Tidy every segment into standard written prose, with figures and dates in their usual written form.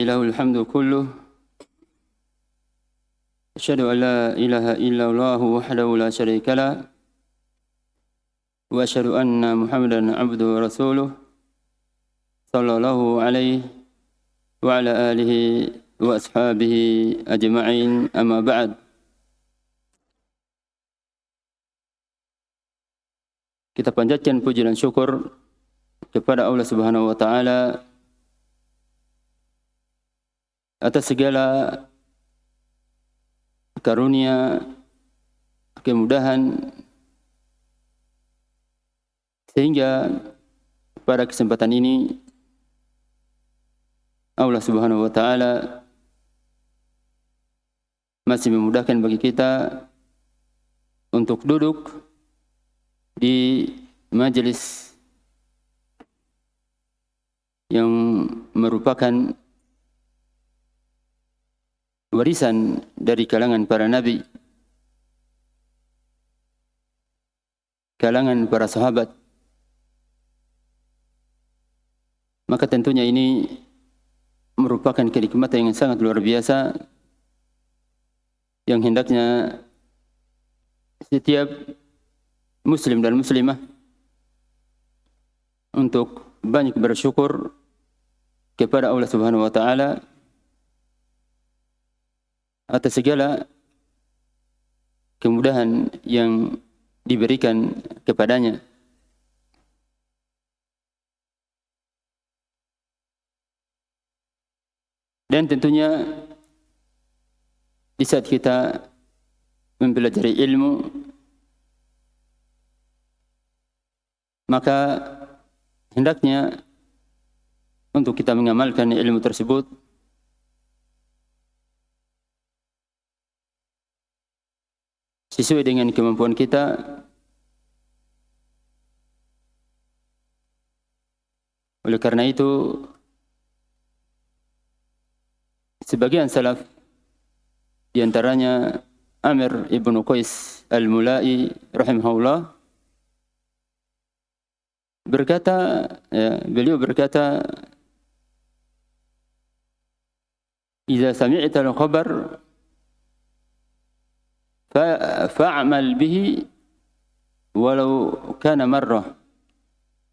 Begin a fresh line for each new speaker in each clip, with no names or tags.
له الحمد كله أشهد أن لا إله إلا الله وحده لا شريك له وأشهد أن محمدا عبده ورسوله صلى الله عليه وعلى آله وأصحابه أجمعين أما بعد. Kita panjatkan puji dan syukur kepada Allah Subhanahu wa taala atas segala karunia, kemudahan, sehingga pada kesempatan ini Allah Subhanahu wa taala masih memudahkan bagi kita untuk duduk di majelis yang merupakan warisan dari kalangan para nabi, kalangan para sahabat. Maka tentunya ini merupakan kenikmatan yang sangat luar biasa yang hendaknya setiap muslim dan muslimah untuk banyak bersyukur kepada Allah Subhanahu wa taala atas segala kemudahan yang diberikan kepadanya. Dan tentunya di saat kita mempelajari ilmu, maka hendaknya untuk kita mengamalkan ilmu tersebut sesuai dengan kemampuan kita. Oleh karena itu, sebagian salaf, di antaranya Amir ibn Qais al-Mulai rahimahullah, beliau berkata, "Idza sami'ta al-khabar fa'amal bihi walau kana marrah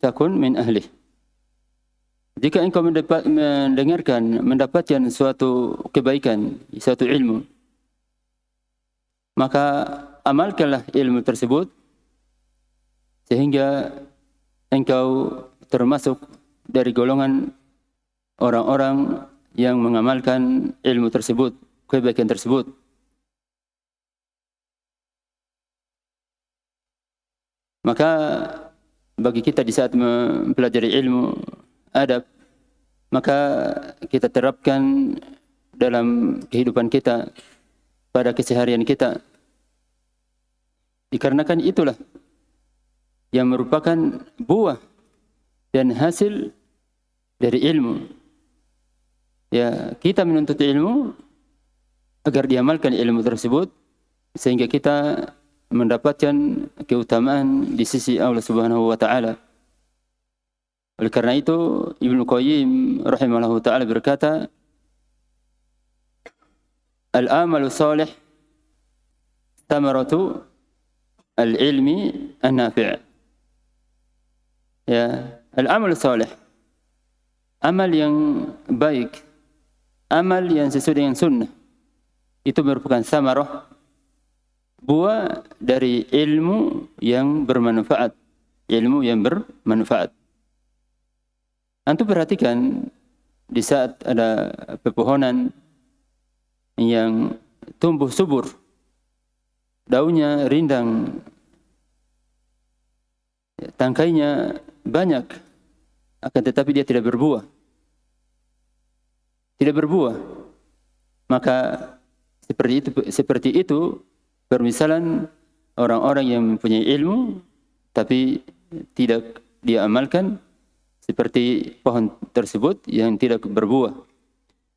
takun min ahli." Jika engkau mendapatkan suatu kebaikan, suatu ilmu, maka amalkanlah ilmu tersebut sehingga engkau termasuk dari golongan orang-orang yang mengamalkan ilmu tersebut, kebaikan tersebut. Maka bagi kita di saat mempelajari ilmu adab, maka kita terapkan dalam kehidupan kita, pada keseharian kita. Dikarenakan itulah yang merupakan buah dan hasil dari ilmu. Ya, kita menuntut ilmu agar diamalkan ilmu tersebut sehingga kita mendapatkan keutamaan di sisi Allah Subhanahu wa taala. Oleh karena itu, Ibnu Qayyim rahimahullah taala berkata, "Al-amalu salih thamaratu al-ilmi an-nafi'." Ya, al-amal salih, amal yang baik, amal yang sesuai dengan sunnah, itu merupakan samarah, buah dari ilmu yang bermanfaat, ilmu yang bermanfaat. Antum perhatikan di saat ada pepohonan yang tumbuh subur, daunnya rindang, tangkainya banyak, akan tetapi dia tidak berbuah. Tidak berbuah. Maka seperti itu permisalan orang-orang yang mempunyai ilmu tapi tidak dia amalkan, seperti pohon tersebut yang tidak berbuah.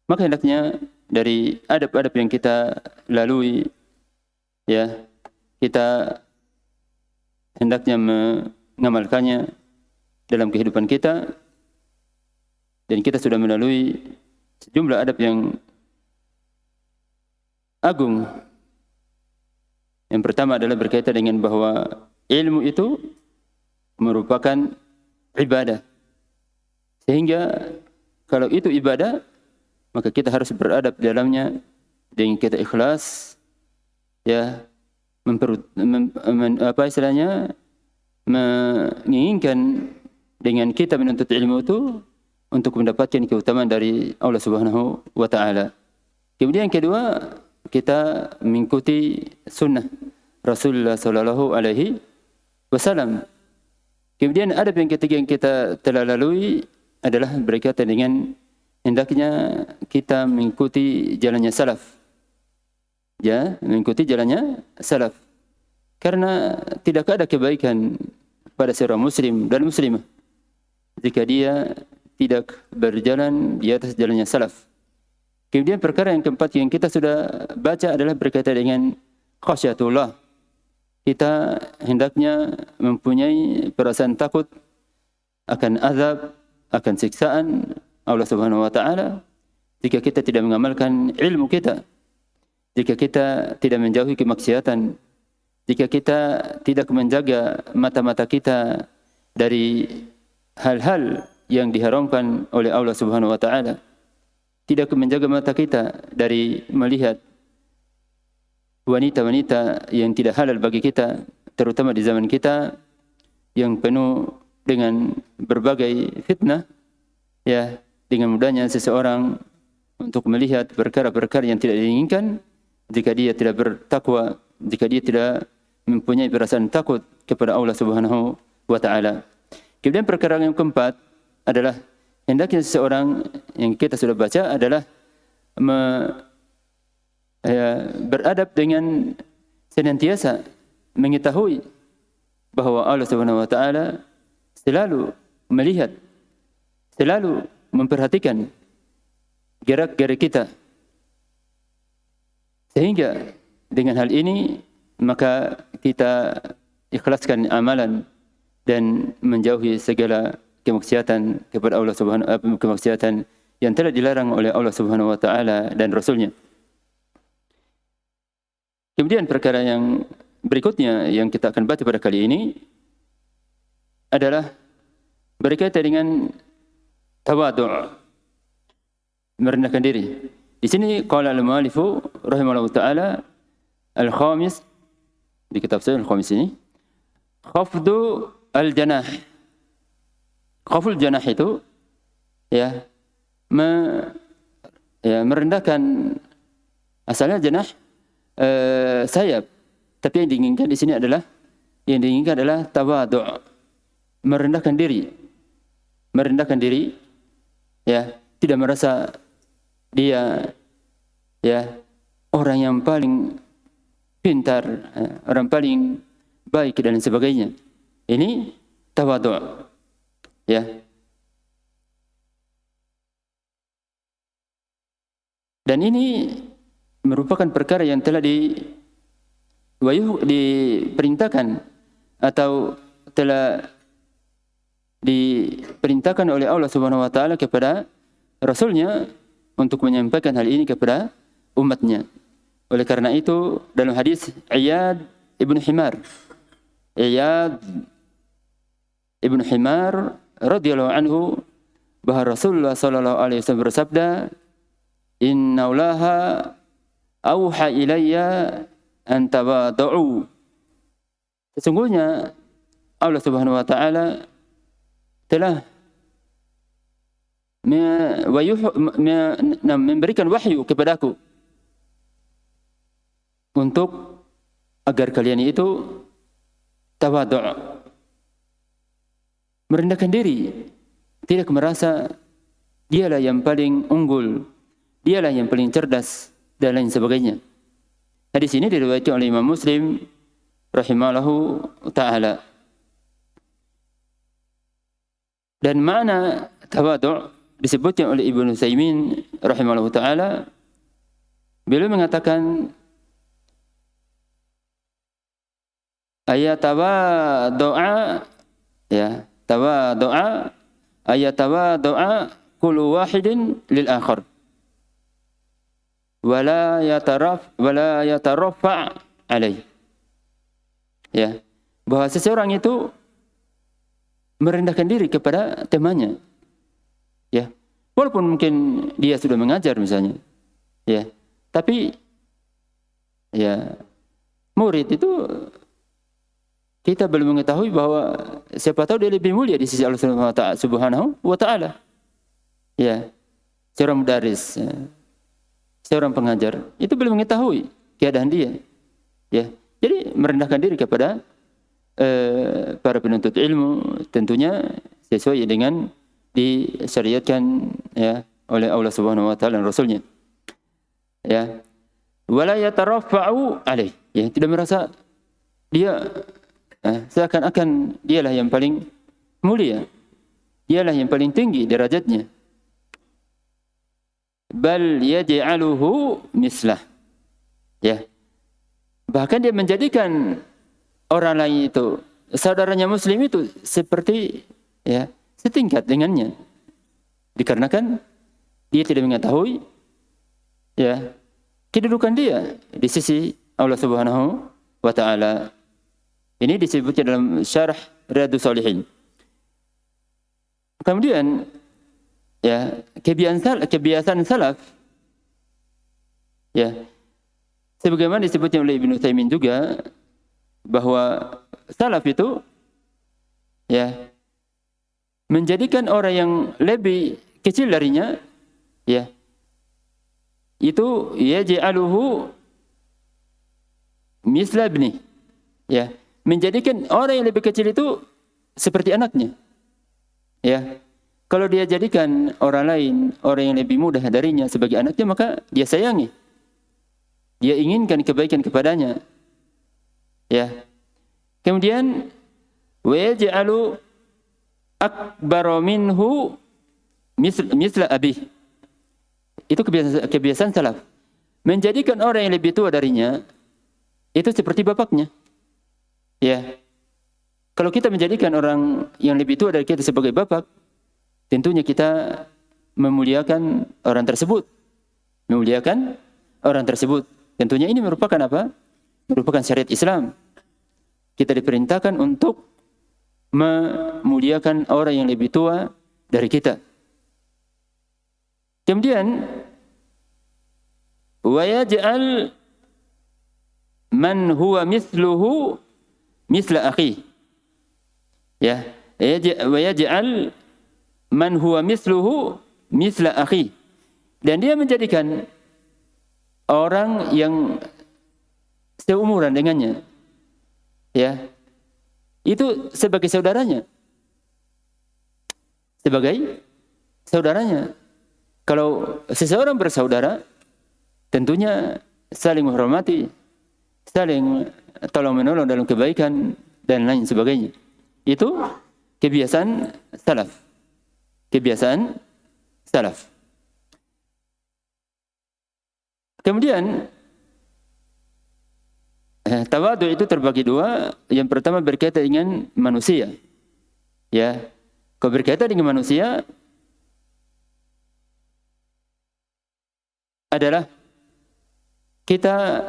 Maka hendaknya dari adab-adab yang kita lalui, ya, kita hendaknya mengamalkannya dalam kehidupan kita, dan kita sudah melalui sejumlah adab yang agung. Yang pertama adalah berkaitan dengan bahwa ilmu itu merupakan ibadah. Sehingga kalau itu ibadah, maka kita harus beradab dalamnya dengan kita ikhlas, ya, menginginkan dengan kita menuntut ilmu itu untuk mendapatkan keutamaan dari Allah Subhanahu wa taala. Kemudian yang kedua, kita mengikuti sunnah Rasulullah sallallahu alaihi wasallam. Kemudian adab yang ketiga yang kita telah lalui adalah berkaitan dengan hendaknya kita mengikuti jalannya salaf. Ya, mengikuti jalannya salaf. Karena tidak ada kebaikan pada seorang muslim dan muslimah jika dia tidak berjalan di atas jalannya salaf. Kemudian perkara yang keempat yang kita sudah baca adalah berkaitan dengan khasyatullah. Kita hendaknya mempunyai perasaan takut akan azab, akan siksaan Allah Subhanahu wa taala jika kita tidak mengamalkan ilmu kita. Jika kita tidak menjauhi kemaksiatan, jika kita tidak menjaga mata-mata kita dari hal-hal yang diharamkan oleh Allah Subhanahu wa taala, tidak menjaga mata kita dari melihat wanita-wanita yang tidak halal bagi kita, terutama di zaman kita yang penuh dengan berbagai fitnah, ya, dengan mudahnya seseorang untuk melihat perkara-perkara yang tidak diinginkan jika dia tidak bertakwa, jika dia tidak mempunyai perasaan takut kepada Allah Subhanahu wa taala. Kemudian perkara yang keempat adalah hendaknya seseorang yang kita sudah baca adalah beradab dengan senantiasa mengetahui bahwa Allah Subhanahu wa taala selalu melihat, selalu memperhatikan gerak-gerik kita. Sehingga dengan hal ini maka kita ikhlaskan amalan dan menjauhi segala kemaksiatan kepada Allah Subhanahu wa taala, kemaksiatan yang telah dilarang oleh Allah Subhanahu wa taala dan Rasulnya. Kemudian perkara yang berikutnya yang kita akan baca pada kali ini adalah berkaitan dengan tawadhu', merendahkan diri. Di sini qala al-mu'allifu rahimahullahu taala al-khamis di kitab saya al-khamis ini khafdu al-janah. Khaful janah itu ya, merendahkan, asalnya janah sayap, tapi yang diinginkan di sini adalah tawadhu', merendahkan diri, ya, tidak merasa dia ya orang yang paling pintar, orang paling baik dan sebagainya. Ini tawadhu', ya. Dan ini merupakan perkara yang telah diperintahkan atau telah diperintahkan oleh Allah Subhanahu wa taala kepada Rasulnya untuk menyampaikan hal ini kepada umatnya. Oleh karena itu dalam hadis Iyad ibn Himar radhiyallahu anhu bahwa Rasulullah sallallahu alaihi wasallam bersabda, "Inna Allaha auha ilayya an tawadhu." Sesungguhnya Allah Subhanahu wa taala telah memberikan wahyu kepadaku untuk agar kalian itu tawadhu', merendahkan diri, tidak merasa dialah yang paling unggul, dialah yang paling cerdas dan lain sebagainya. Hadis ini diriwayatkan oleh Imam Muslim rahimahullahu taala. Dan makna tawadhu' disebutkan oleh Ibnu Utsaimin rahimahullahu taala. Beliau mengatakan ayatawadhu'a, ya, tawadhu'a ayatawadhu'a kullu wahidin lil akhar. wala yataraffa alaih. Ya, bahwa seseorang itu merendahkan diri kepada temannya. Ya, walaupun mungkin dia sudah mengajar misalnya. Ya, tapi ya murid itu kita belum mengetahui bahwa siapa tahu dia lebih mulia di sisi Allah Subhanahu wa taala. Ya, seorang mudaris, ya, seorang pengajar itu belum mengetahui keadaan dia. Ya, jadi merendahkan diri kepada para penuntut ilmu tentunya sesuai dengan disyariatkan ya oleh Allah Subhanahu wa taala dan Rasulnya. Ya. Wala yataraffa'u alaih. Ya, tidak merasa dia seakan-akan dialah yang paling mulia. Dialah yang paling tinggi derajatnya. Bal yaj'aluhu mislah. Ya. Bahkan dia menjadikan orang lain itu, saudaranya muslim itu seperti ya, setingkat dengannya. Dikarenakan dia tidak mengetahui ya, kedudukan dia di sisi Allah Subhanahu wa taala. Ini disebutnya dalam syarah Riyadhus Shalihin. Kemudian ya, kebiasaan salaf ya, sebagaimana disebutnya oleh Ibnu Utsaimin juga bahwa salaf itu ya menjadikan orang yang lebih kecil darinya ya itu yaj'aluhu misla ibni, ya, menjadikan orang yang lebih kecil itu seperti anaknya. Ya. Kalau dia jadikan orang lain, orang yang lebih mudah darinya sebagai anaknya, maka dia sayangi. Dia inginkan kebaikan kepadanya. Ya. Kemudian wa yaj'alu akbara minhu misla abih. Itu kebiasaan salaf. Menjadikan orang yang lebih tua darinya itu seperti bapaknya. Ya. Kalau kita menjadikan orang yang lebih tua dari kita sebagai bapak, tentunya kita memuliakan orang tersebut. Memuliakan orang tersebut. Tentunya ini merupakan apa? Merupakan syariat Islam. Kita diperintahkan untuk memuliakan orang yang lebih tua dari kita. Kemudian wa yaj'al man huwa mithluhu mithla akhi. Ya, wa yaj'al man huwa mithluhu mithla akhi. Dan dia menjadikan orang yang seumuran dengannya ya itu sebagai saudaranya. Sebagai saudaranya. Kalau seseorang bersaudara, tentunya saling menghormati, saling tolong-menolong dalam kebaikan dan lain sebagainya. Itu kebiasaan salaf. Kebiasaan salaf. Kemudian tawadu itu terbagi dua. Yang pertama berkaitan dengan manusia. Ya, kalau berkaitan dengan manusia adalah kita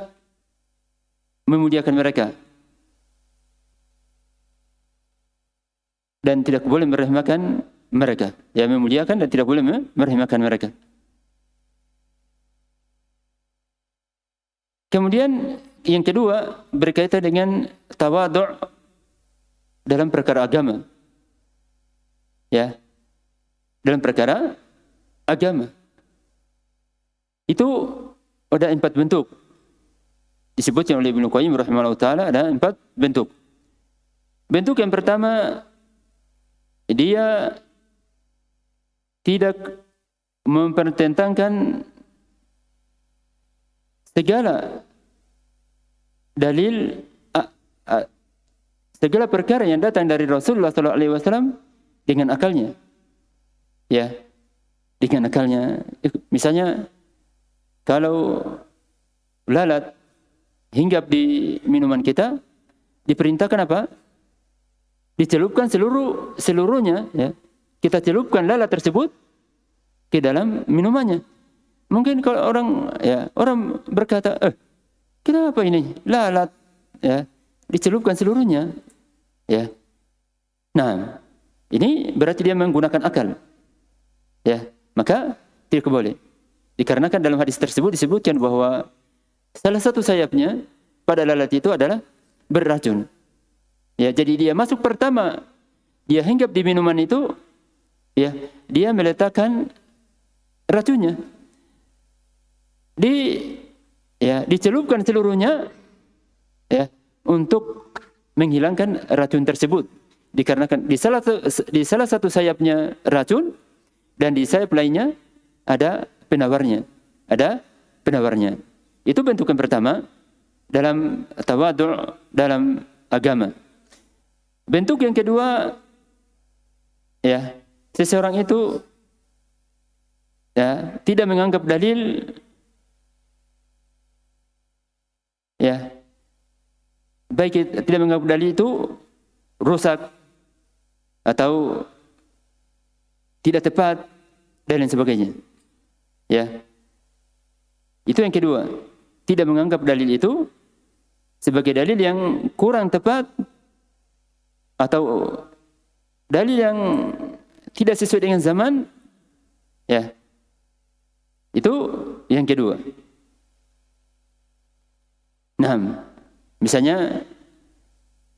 memuliakan mereka dan tidak boleh meremehkan mereka. Ya, memuliakan dan tidak boleh meremehkan mereka. Kemudian yang kedua berkaitan dengan tawadhu' dalam perkara agama. Ya. Dalam perkara agama. Itu ada 4 bentuk. Disebutkan oleh Ibnu Qayyim rahimahullah taala ada 4 bentuk. Bentuk yang pertama, dia tidak mempertentangkan segala dalil, segala perkara yang datang dari Rasulullah SAW dengan akalnya. Ya, dengan akalnya. Misalnya, kalau lalat hinggap di minuman kita, diperintahkan apa? Dicelupkan seluruhnya. Ya. Kita celupkan lalat tersebut ke dalam minumannya. Mungkin kalau orang berkata, kenapa ini lalat ya dicelupkan seluruhnya ya. Nah, ini berarti dia menggunakan akal. Ya, maka tidak boleh. Dikarenakan dalam hadis tersebut disebutkan bahwa salah satu sayapnya pada lalat itu adalah beracun. Ya, jadi dia masuk pertama, dia hinggap di minuman itu, ya, dia meletakkan racunnya. Dicelupkan seluruhnya ya untuk menghilangkan racun tersebut. Dikarenakan di salah satu sayapnya racun dan di sayap lainnya ada penawarnya. Itu bentuk yang pertama dalam tawadhu' dalam agama. Bentuk yang kedua, ya, seseorang itu ya tidak menganggap dalil ya baik tidak menganggap dalil itu rusak atau tidak tepat dan lain sebagainya. Ya. Itu yang kedua. Tidak menganggap dalil itu sebagai dalil yang kurang tepat atau dalil yang tidak sesuai dengan zaman. Ya. Itu yang kedua. Nah, misalnya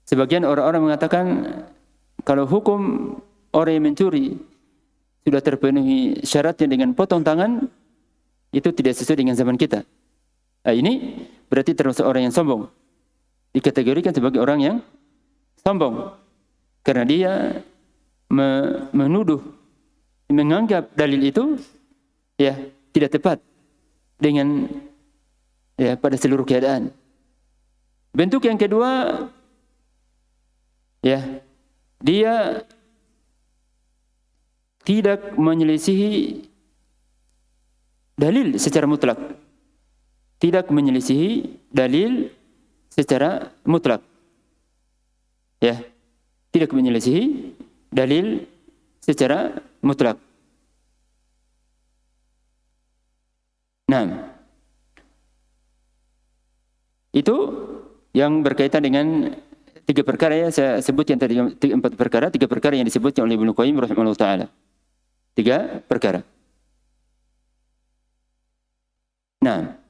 sebagian orang-orang mengatakan kalau hukum orang yang mencuri sudah terpenuhi syaratnya dengan potong tangan, itu tidak sesuai dengan zaman kita. Nah, ini berarti termasuk orang yang sombong. Dikategorikan sebagai orang yang sombong. Karena dia menuduh, menganggap dalil itu ya tidak tepat dengan ya pada seluruh keadaan. Bentuk yang kedua, ya, dia tidak menyelisihi dalil secara mutlak. Tidak menyelisihi dalil secara mutlak. Ya, tidak menyelisihi dalil secara mutlak. Nah, itu yang berkaitan dengan tiga perkara, ya saya sebut yang tadi tiga perkara yang disebutkan oleh Ibnu Qayyim rahimahullah taala. Tiga perkara. Nah,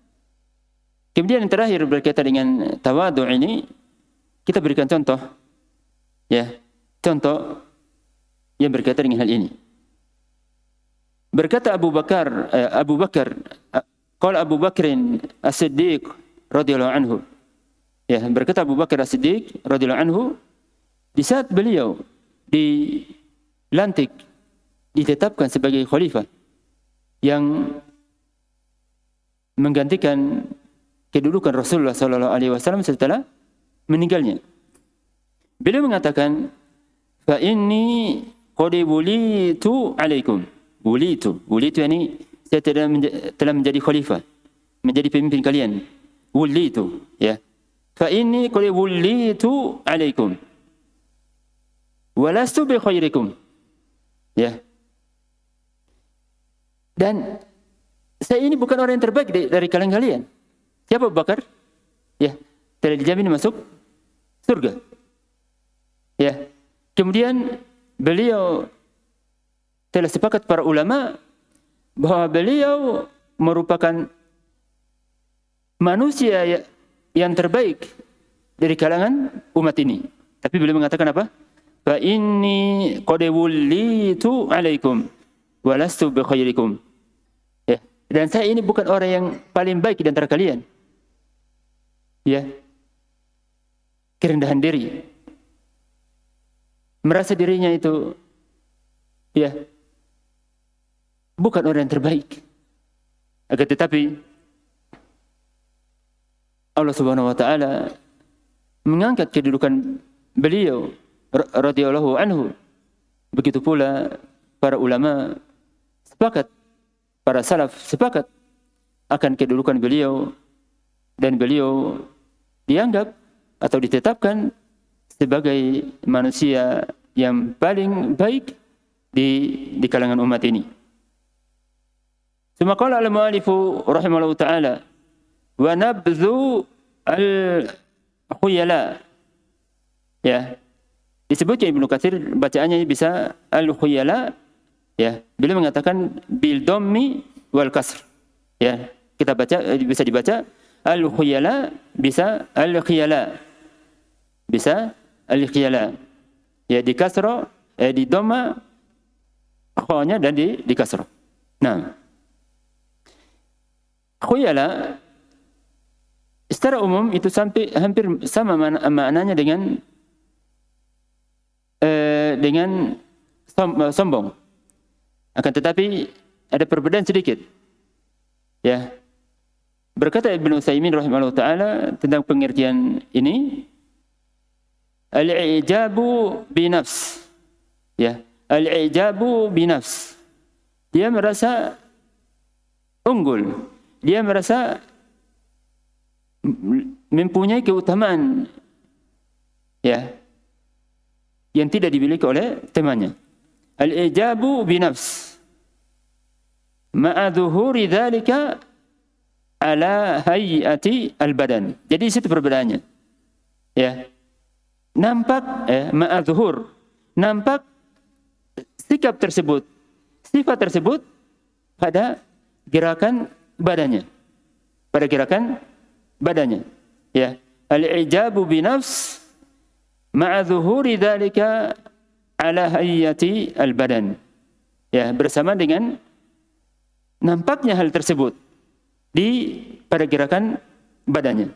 kemudian yang terakhir berkaitan dengan tawadhu ini, kita berikan contoh, ya, contoh yang berkaitan dengan hal ini. Berkata Abu Bakar, qala Abu Bakrin As-Siddiq radhiyallahu anhu. Ya, berkata Abu Bakar As-Siddiq radhiyallahu anhu, di saat beliau dilantik, ditetapkan sebagai khalifah yang menggantikan kedudukan Rasulullah sallallahu alaihi wasallam setelah meninggalnya. Beliau mengatakan, fa inni qad wulitu alaikum. Wulitu ini saya telah menjadi khalifah, menjadi pemimpin kalian. Wulitu, ya. Fa inni qad wulitu alaikum. Walastu bi khairikum. Ya. Dan saya ini bukan orang yang terbaik dari kalangan kalian. Siapa Abu Bakar? Ya, telah dijamin masuk surga. Ya. Kemudian beliau telah sepakat para ulama bahwa beliau merupakan manusia yang terbaik dari kalangan umat ini. Tapi beliau mengatakan apa? Fa inni qad wulitu alaikum wa lastu bi khairikum. Ya, dan saya ini bukan orang yang paling baik di antara kalian. Ya. Kerendahan diri. Merasa dirinya itu ya bukan orang yang terbaik. Akan tetapi Allah Subhanahu wa taala mengangkat kedudukan beliau radhiyallahu anhu. Begitu pula para ulama sepakat, para salaf sepakat akan kedudukan beliau, dan beliau dianggap atau ditetapkan sebagai manusia yang paling baik di kalangan umat ini. Tsumma qala al-mu'allifu rahimahullahu ta'ala wa nabdhu al-khuyala. Ya. Disebutnya Ibnu Katsir bacaannya bisa al-khuyala, ya. Beliau mengatakan bil dhammi wal kasr. Ya. Kita baca bisa dibaca al-khuyala, bisa al-khiyala. Bisa al-khiyala. Ya, di kasra, di dhamma kha-nya dan di kasra. Nah, khuyala secara umum itu hampir sama maknanya dengan sombong. Akan tetapi ada perbedaan sedikit. Ya. Berkata Ibnu Utsaimin rahimahullah taala tentang pengertian ini, al-i'jabu binafs. Ya, al-i'jabu binafs. Dia merasa unggul. Dia merasa mempunyai keutamaan, ya, yang tidak dimiliki oleh temannya. Al-i'jabu binafs ma'a dhuhuri dzalika ala hayati al-badan. Jadi situ perbedaannya. Ya. Nampak ma'a dhuhur, nampak sikap tersebut, sifat tersebut pada gerakan badannya. Pada gerakan badannya. Ya. Al-i'jabu binafs ma'a dhuhuri dzalika ala hayati al-badan. Ya, bersama dengan nampaknya hal tersebut pada gerakan badannya.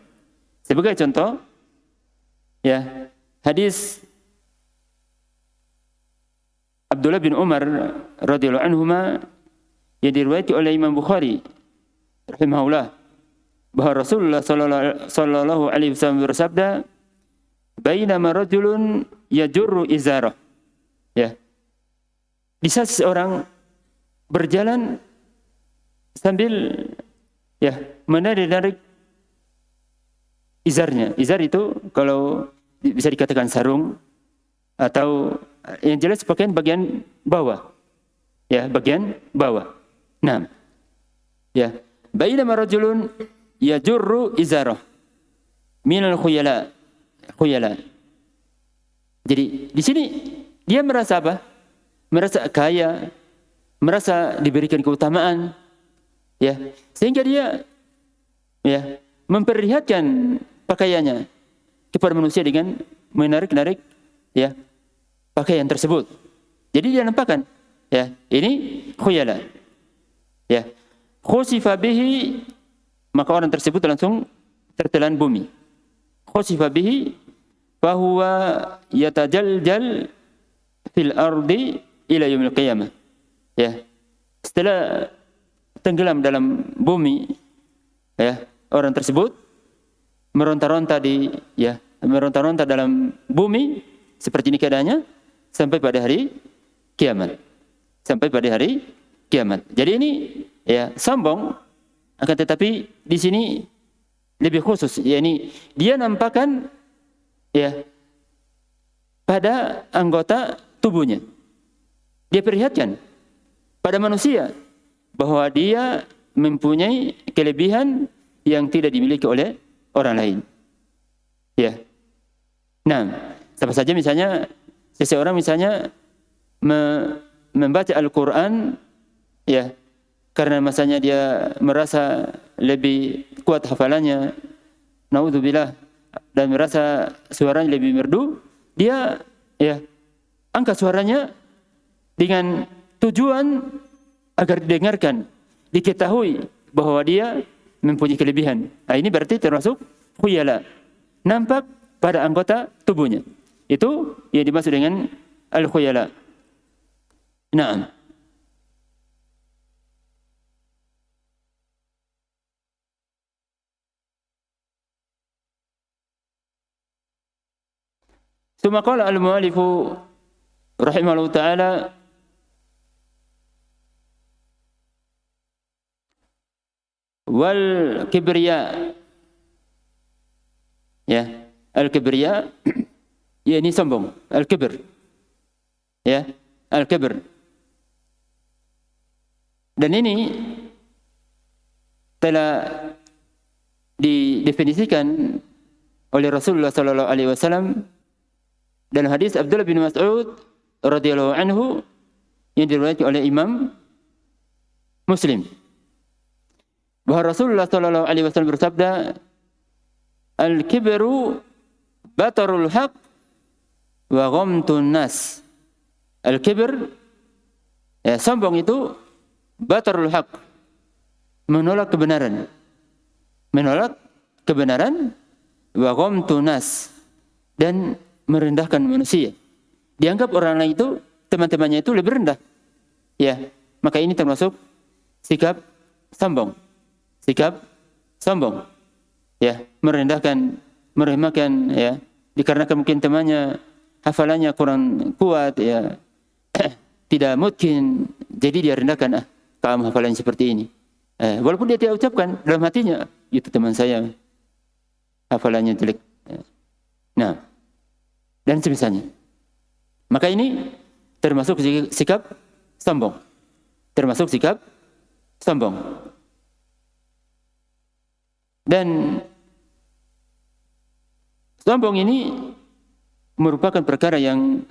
Sebagai contoh, ya, hadis Abdullah bin Umar radhiyallahu anhuma yang diriwayatkan oleh Imam Bukhari rahimahullah, bahwa Rasulullah sallallahu alaihi wasallam bersabda, "Bainama rajulun yajurru izarah." Ya. Di saat seorang berjalan sambil menarik izarnya. Izar itu kalau bisa dikatakan sarung atau yang jelas pakaian bagian bawah. Ya, bagian bawah. Nah. Ya. Bainama rajulun yajurru izarah minal khuyala. Khuyala. Jadi di sini dia merasa apa? Merasa kaya, merasa diberikan keutamaan, ya, sehingga dia memperlihatkan pakaiannya kepada manusia dengan menarik-narik pakaian tersebut. Jadi dia nampakkan, ini khuyala. Ya. Khusifa bihi, maka orang tersebut langsung tertelan bumi. Khusifa bihi fahuwa yatajaljal fil ardi ila yaumil qiyamah. Ya. Setelah tenggelam dalam bumi, orang tersebut meronta-ronta dalam bumi seperti ini keadaannya sampai pada hari kiamat. Sampai pada hari kiamat. Jadi ini sombong, akan tetapi di sini lebih khusus, yakni dia nampakkan pada anggota tubuhnya. Dia perlihatkan pada manusia bahwa dia mempunyai kelebihan yang tidak dimiliki oleh orang lain. Ya. Nah, sama saja misalnya seseorang membaca Al-Qur'an karena masanya dia merasa lebih kuat hafalannya, naudzubillah, dan merasa suaranya lebih merdu, dia angkat suaranya dengan tujuan agar didengarkan, diketahui bahwa dia mempunyai kelebihan. Nah, ini berarti termasuk khuyala, nampak pada anggota tubuhnya. Itu yang dimaksud dengan al-khuyala. Naam. Tsumma qala al-mu'allifu rahimahullahu ta'ala wal kibriya. Ya, al-kibriya ini sombong, al-kibr. Ya, al-kibr. Dan ini telah didefinisikan oleh Rasulullah sallallahu alaihi wasallam dalam hadis Abdullah bin Mas'ud radhiyallahu anhu yang diriwayatkan oleh Imam Muslim, bahwa Rasulullah sallallahu alaihi wasallam bersabda, "Al-kibru batarul haq wa ghamtun nas." Al-kibr, sombong itu batarul haq, menolak kebenaran. Menolak kebenaran, wa ghamtun nas, dan merendahkan manusia. Dianggap orang lain itu, teman-temannya itu lebih rendah. Ya, maka ini termasuk sikap sombong. Sikap sombong. Ya, merendahkan, meremehkan, ya, dikarenakan mungkin temannya hafalannya kurang kuat, ya, tidak mungkin, jadi dia rendahkan, kamu hafalannya seperti ini. Walaupun dia tidak ucapkan, dalam hatinya, itu teman saya hafalannya jelek. Nah, dan semisalnya. Maka ini termasuk sikap sombong. Termasuk sikap sombong. Dan sombong ini merupakan perkara yang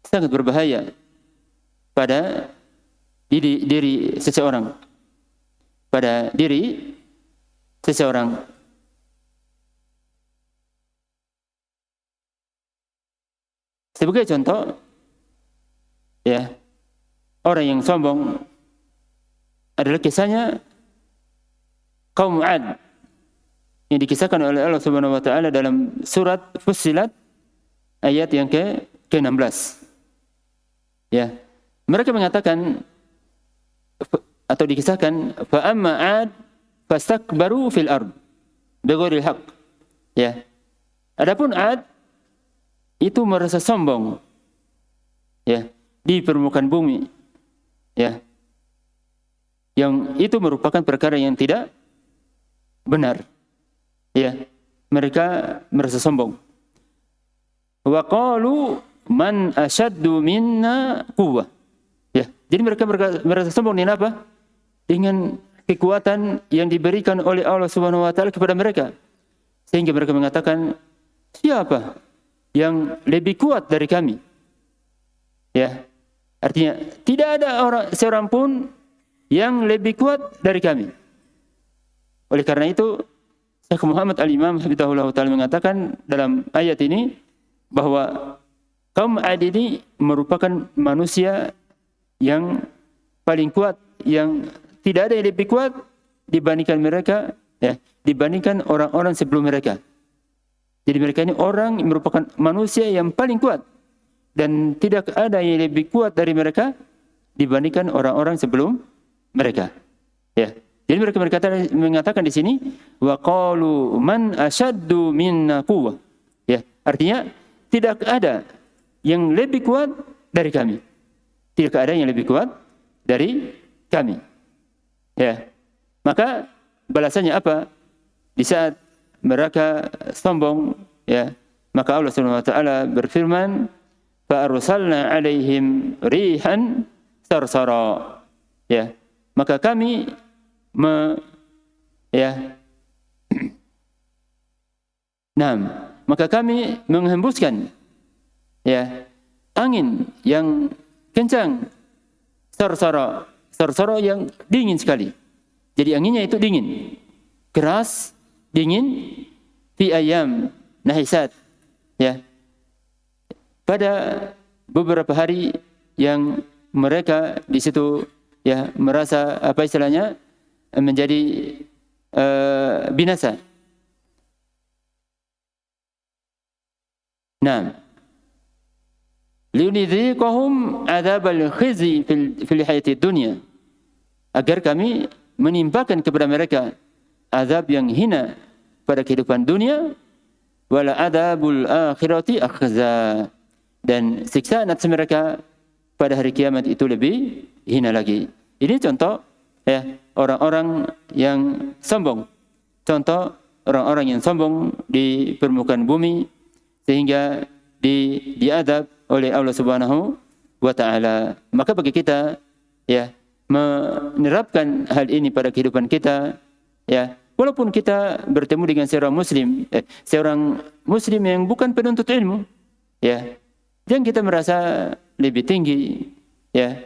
sangat berbahaya pada diri seseorang. Pada diri seseorang. Sebagai contoh, ya, orang yang sombong adalah kisahnya kaum Ad yang dikisahkan oleh Allah Subhanahu wa taala dalam surat Fussilat ayat yang ke-16. Ya. Mereka mengatakan atau dikisahkan, fa amma Ad fastakbaru fil ard bighairil haqq. Ya. Adapun Ad itu merasa sombong, ya, di permukaan bumi, ya, yang itu merupakan perkara yang tidak benar, ya. Mereka merasa sombong. Wa qalu man ashaddu minna quwwah, ya. Jadi mereka merasa sombong dengan apa? Dengan kekuatan yang diberikan oleh Allah Subhanahu wa taala kepada mereka, sehingga mereka mengatakan, siapa yang lebih kuat dari kami? Ya, artinya tidak ada seorang pun yang lebih kuat dari kami. Oleh karena itu, Syekh Muhammad Al-Imam Hafizahullah Ta'ala mengatakan dalam ayat ini bahwa kaum Ad ini merupakan manusia yang paling kuat, yang tidak ada yang lebih kuat dibandingkan mereka, ya, dibandingkan orang-orang sebelum mereka. Jadi mereka ini orang yang merupakan manusia yang paling kuat, dan tidak ada yang lebih kuat dari mereka dibandingkan orang-orang sebelum mereka. Ya. Jadi mereka mengatakan di sini, wa qalu man ashaddu minna quwwah. Ya, artinya tidak ada yang lebih kuat dari kami. Tidak ada yang lebih kuat dari kami. Ya. Maka balasannya apa? Di saat mereka sombong, ya, maka Allah Subhanahu wa taala berfirman, fa arsalna alaihim rihan sarsara. Ya, maka kami maka kami menghembuskan, ya, angin yang kencang, sarsara yang dingin sekali. Jadi anginnya itu dingin, keras, dingin, fi ayam nahisat, ya, pada beberapa hari yang mereka di situ, ya, merasa apa istilahnya menjadi binasa. Nah, liunidhiqahum adzabal khizi fil hayati dunya, agar kami menimpakan kepada mereka azab yang hina pada kehidupan dunia, wala adzabul akhirati akhza, dan siksaan atas mereka pada hari kiamat itu lebih hina lagi. Ini contoh, ya, orang-orang yang sombong. Contoh orang-orang yang sombong di permukaan bumi sehingga diadab oleh Allah Subhanahu wa taala. Maka bagi kita, ya, menerapkan hal ini pada kehidupan kita, Ya, walaupun kita bertemu dengan seorang muslim yang bukan penuntut ilmu, ya, jangan kita merasa lebih tinggi, ya,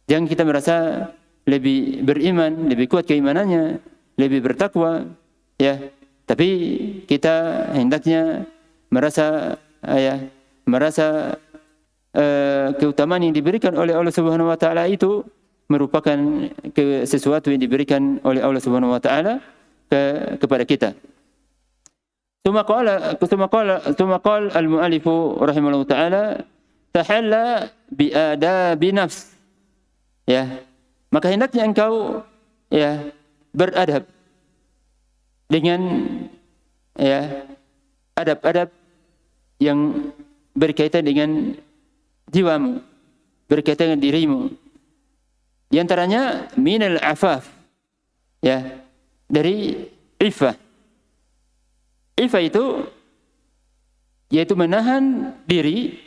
jangan kita merasa lebih beriman, lebih kuat keimanannya, lebih bertakwa, ya. Tapi kita hendaknya merasa keutamaan yang diberikan oleh Allah Subhanahu wa taala itu merupakan sesuatu yang diberikan oleh Allah Subhanahu wa taala kepada kita. Tsumma qala al-mu'allif rahimahullah taala tahalla bi adabi nafs. Ya. Maka hendaknya engkau beradab dengan adab-adab yang berkaitan dengan jiwamu, berkaitan dengan dirimu. Di antaranya minal afaf, dari iffah. Iffah itu yaitu menahan diri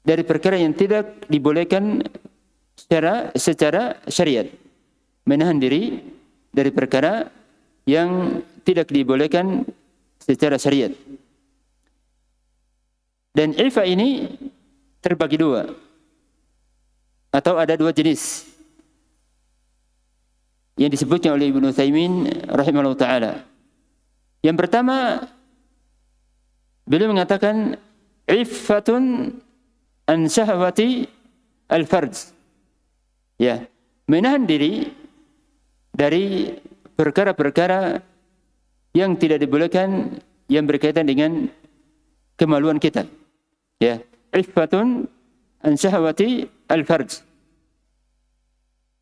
dari perkara yang tidak dibolehkan secara syariat. Menahan diri dari perkara yang tidak dibolehkan secara syariat. Dan iffah ini terbagi dua, atau ada dua jenis yang disebutnya oleh Ibnu Utsaimin rahimahullah taala. Yang pertama, beliau mengatakan iffatun an syahwati al-farj. Ya, menahan diri dari perkara-perkara yang tidak dibolehkan yang berkaitan dengan kemaluan kita. Ya, iffatun an syahwati al-farj.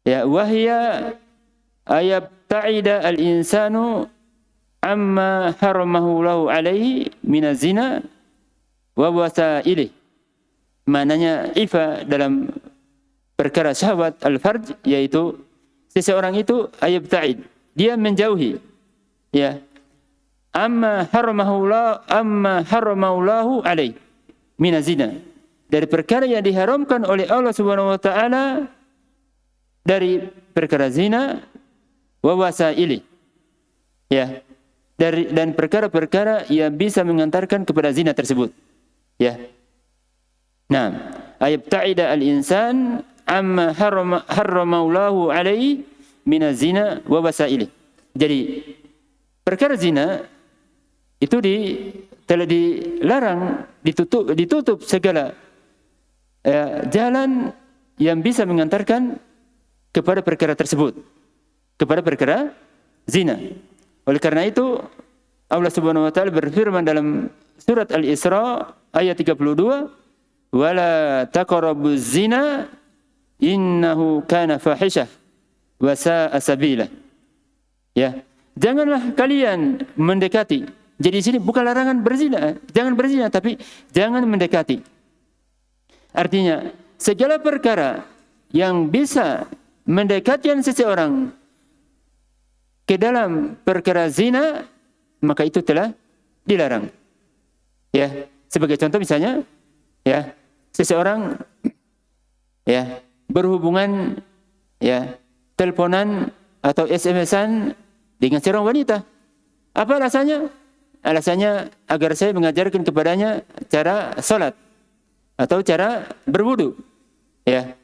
Ya, wahya ayabta'ida al-insanu amma haramahu lahu alaihi minaz zina wa wasailih. Maknanya ifa dalam perkara syahwat al-farj yaitu seseorang itu ayabta'id, dia menjauhi, ya, amma haramahu lahu alaihi minaz zina, dari perkara yang diharamkan oleh Allah Subhanahu wa taala dari perkara zina wa wasaili, ya, dan perkara-perkara yang bisa mengantarkan kepada zina tersebut, ya. Nah, ayabta'ida al-insan amma harramallahu alaihi minaz zina wa wasaili. Jadi perkara zina itu telah dilarang, ditutup segala jalan yang bisa mengantarkan kepada perkara tersebut, kepada perkara zina. Oleh karena itu Allah Subhanahu wa taala berfirman dalam surat Al-Isra ayat 32, "Wala taqrabuz zina innahu kana fahisyah wa sa'a sabila." Ya, janganlah kalian mendekati. Jadi di sini bukan larangan berzina, jangan berzina, tapi jangan mendekati. Artinya segala perkara yang bisa mendekatkan seseorang ke dalam perkara zina, maka itu telah dilarang. Ya, sebagai contoh misalnya, ya, seseorang berhubungan, teleponan atau SMS-an dengan seorang wanita. Apa alasannya? Alasannya agar saya mengajarkan kepadanya cara salat atau cara berwudu. Ya.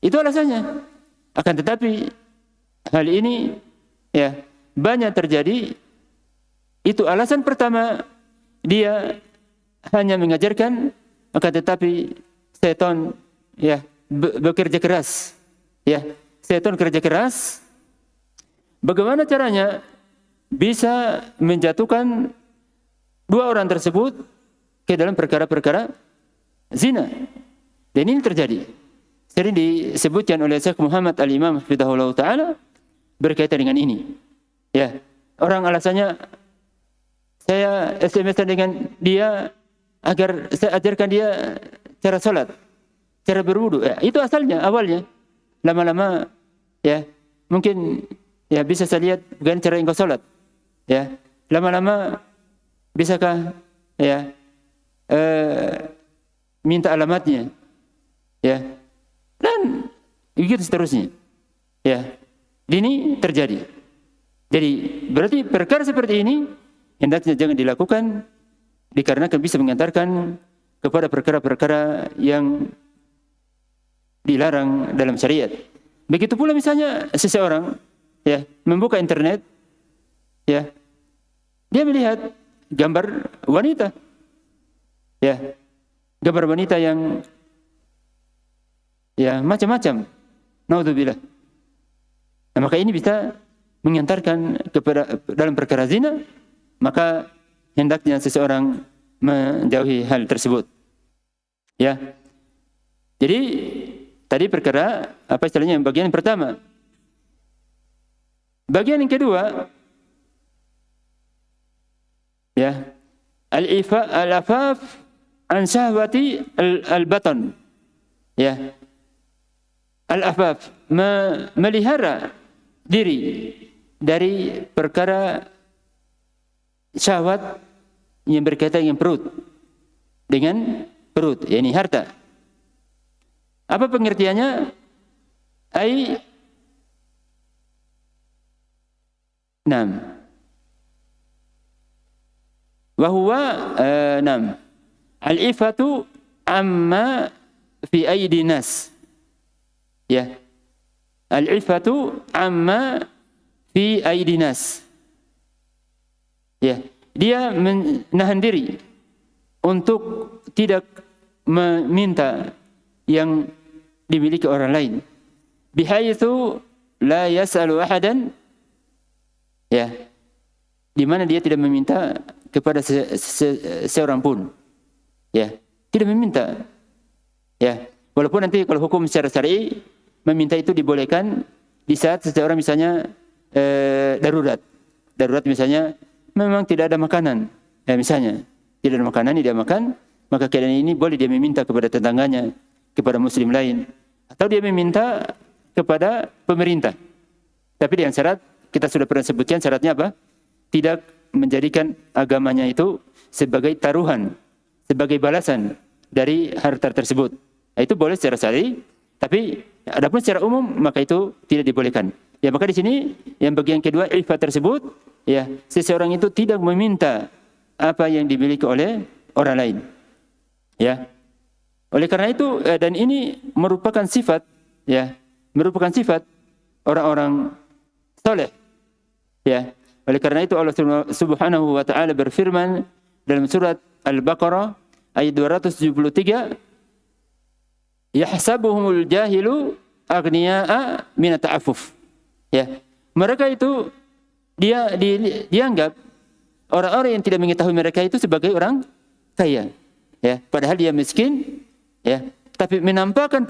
Itu alasannya. Akan tetapi hal ini banyak terjadi. Itu alasan pertama, dia hanya mengajarkan, akan tetapi setan bekerja keras. Ya, setan kerja keras. Bagaimana caranya bisa menjatuhkan dua orang tersebut ke dalam perkara-perkara zina? Dan ini terjadi. Sering disebutkan oleh Syekh Muhammad Al-Imam Hafizahullah Ta'ala berkaitan dengan ini. Ya, orang alasannya saya SMS-an dengan dia agar saya ajarkan dia cara salat, cara berwudu. Ya, itu asalnya, awalnya. Lama-lama mungkin bisa saya lihat bukan cara engkau salat. Ya, lama-lama bisakah minta alamatnya, dan begitu seterusnya. Ya, ini terjadi. Jadi berarti perkara seperti ini hendaknya jangan dilakukan dikarenakan bisa mengantarkan kepada perkara-perkara yang dilarang dalam syariat. Begitu pula misalnya seseorang ya membuka internet ya, dia melihat gambar wanita ya, gambar wanita yang ya macam-macam, naudzubillah. Nah, maka ini bisa mengantarkan kepada dalam perkara zina, maka hendaknya seseorang menjauhi hal tersebut. Ya. Jadi tadi perkara apa istilahnya bagian yang pertama. Bagian yang kedua ya, al-afaf an syahwati al-batan. Ya. Al-afaf memelihara diri dari perkara syahwat yang berkaitan dengan perut, yakni harta. Apa pengertiannya? Al-ifatu amma fi aidi nas. Ya. Al-ifatu amma fi aidi nas. Ya, dia menahan diri untuk tidak meminta yang dimiliki orang lain. Bihaitsu la yas'alu ahadan, ya, di mana dia tidak meminta kepada seorang pun. Ya, tidak meminta. Ya, walaupun nanti kalau hukum secara syar'i meminta itu dibolehkan di saat seseorang misalnya darurat misalnya memang tidak ada makanan, misalnya tidak ada makanan, dia makan, maka keadaan ini boleh dia meminta kepada tetangganya, kepada muslim lain, atau dia meminta kepada pemerintah. Tapi dengan syarat, kita sudah pernah sebutkan syaratnya apa? Tidak menjadikan agamanya itu sebagai taruhan, sebagai balasan dari harta tersebut. Nah, itu boleh secara syar'i, tapi adapun secara umum maka itu tidak dibolehkan. Ya, maka di sini yang bagian kedua ifat tersebut, ya, seseorang itu tidak meminta apa yang dimiliki oleh orang lain. Ya. Oleh karena itu dan ini merupakan sifat, ya, merupakan sifat orang-orang saleh. Ya. Oleh karena itu Allah Subhanahu wa taala berfirman dalam surat Al-Baqarah ayat 273, yahsabuhumul jahilu aghniya'a min ta'affuf. Ya, mereka itu dianggap orang-orang yang tidak mengetahui mereka itu sebagai orang kaya. Ya, padahal dia miskin, ya, tapi menampakkan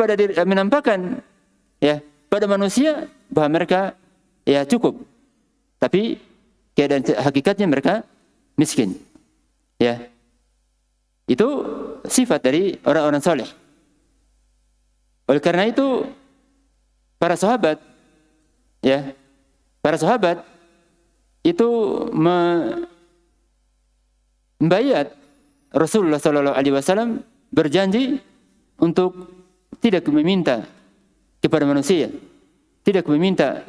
ya pada manusia bahwa mereka ya cukup. Tapi keadaan hakikatnya mereka miskin. Ya. Itu sifat dari orang-orang saleh. Oleh karena itu para sahabat, ya, para sahabat itu membayat Rasulullah sallallahu alaihi wasallam berjanji untuk tidak meminta kepada manusia, tidak meminta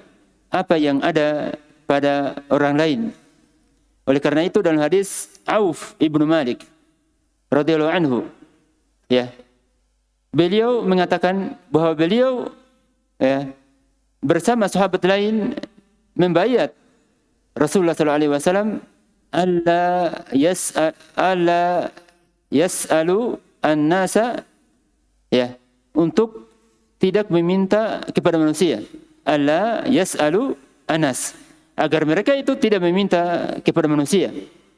apa yang ada pada orang lain. Oleh karena itu dalam hadis Auf ibnu Malik radhiyallahu anhu, ya, beliau mengatakan bahwa beliau, ya, bersama sahabat lain membayat Rasulullah sallallahu alaihi wasallam alla yas'alu an-nasa, ya, untuk tidak meminta kepada manusia. Alla yas'alu an-nas, agar mereka itu tidak meminta kepada manusia,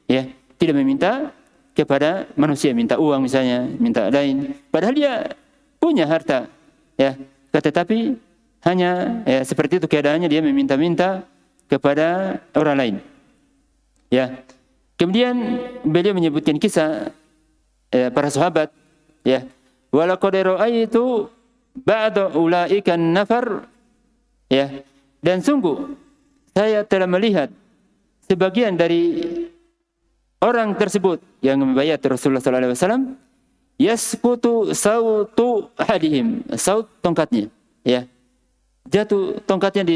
ya, tidak meminta kepada manusia, minta uang misalnya, minta lain, padahal dia punya harta, ya, tetapi hanya, ya, seperti itu keadaannya, dia meminta-minta kepada orang lain. Ya. Kemudian beliau menyebutkan kisah para sahabat, ya. Walaqad ra'aitu ba'da ulaika nafar, ya. Dan sungguh saya telah melihat sebagian dari orang tersebut yang membayat Rasulullah sallallahu alaihi wasallam, yasqutu sautu ahadihim, saut tongkatnya, ya. Jatuh tongkatnya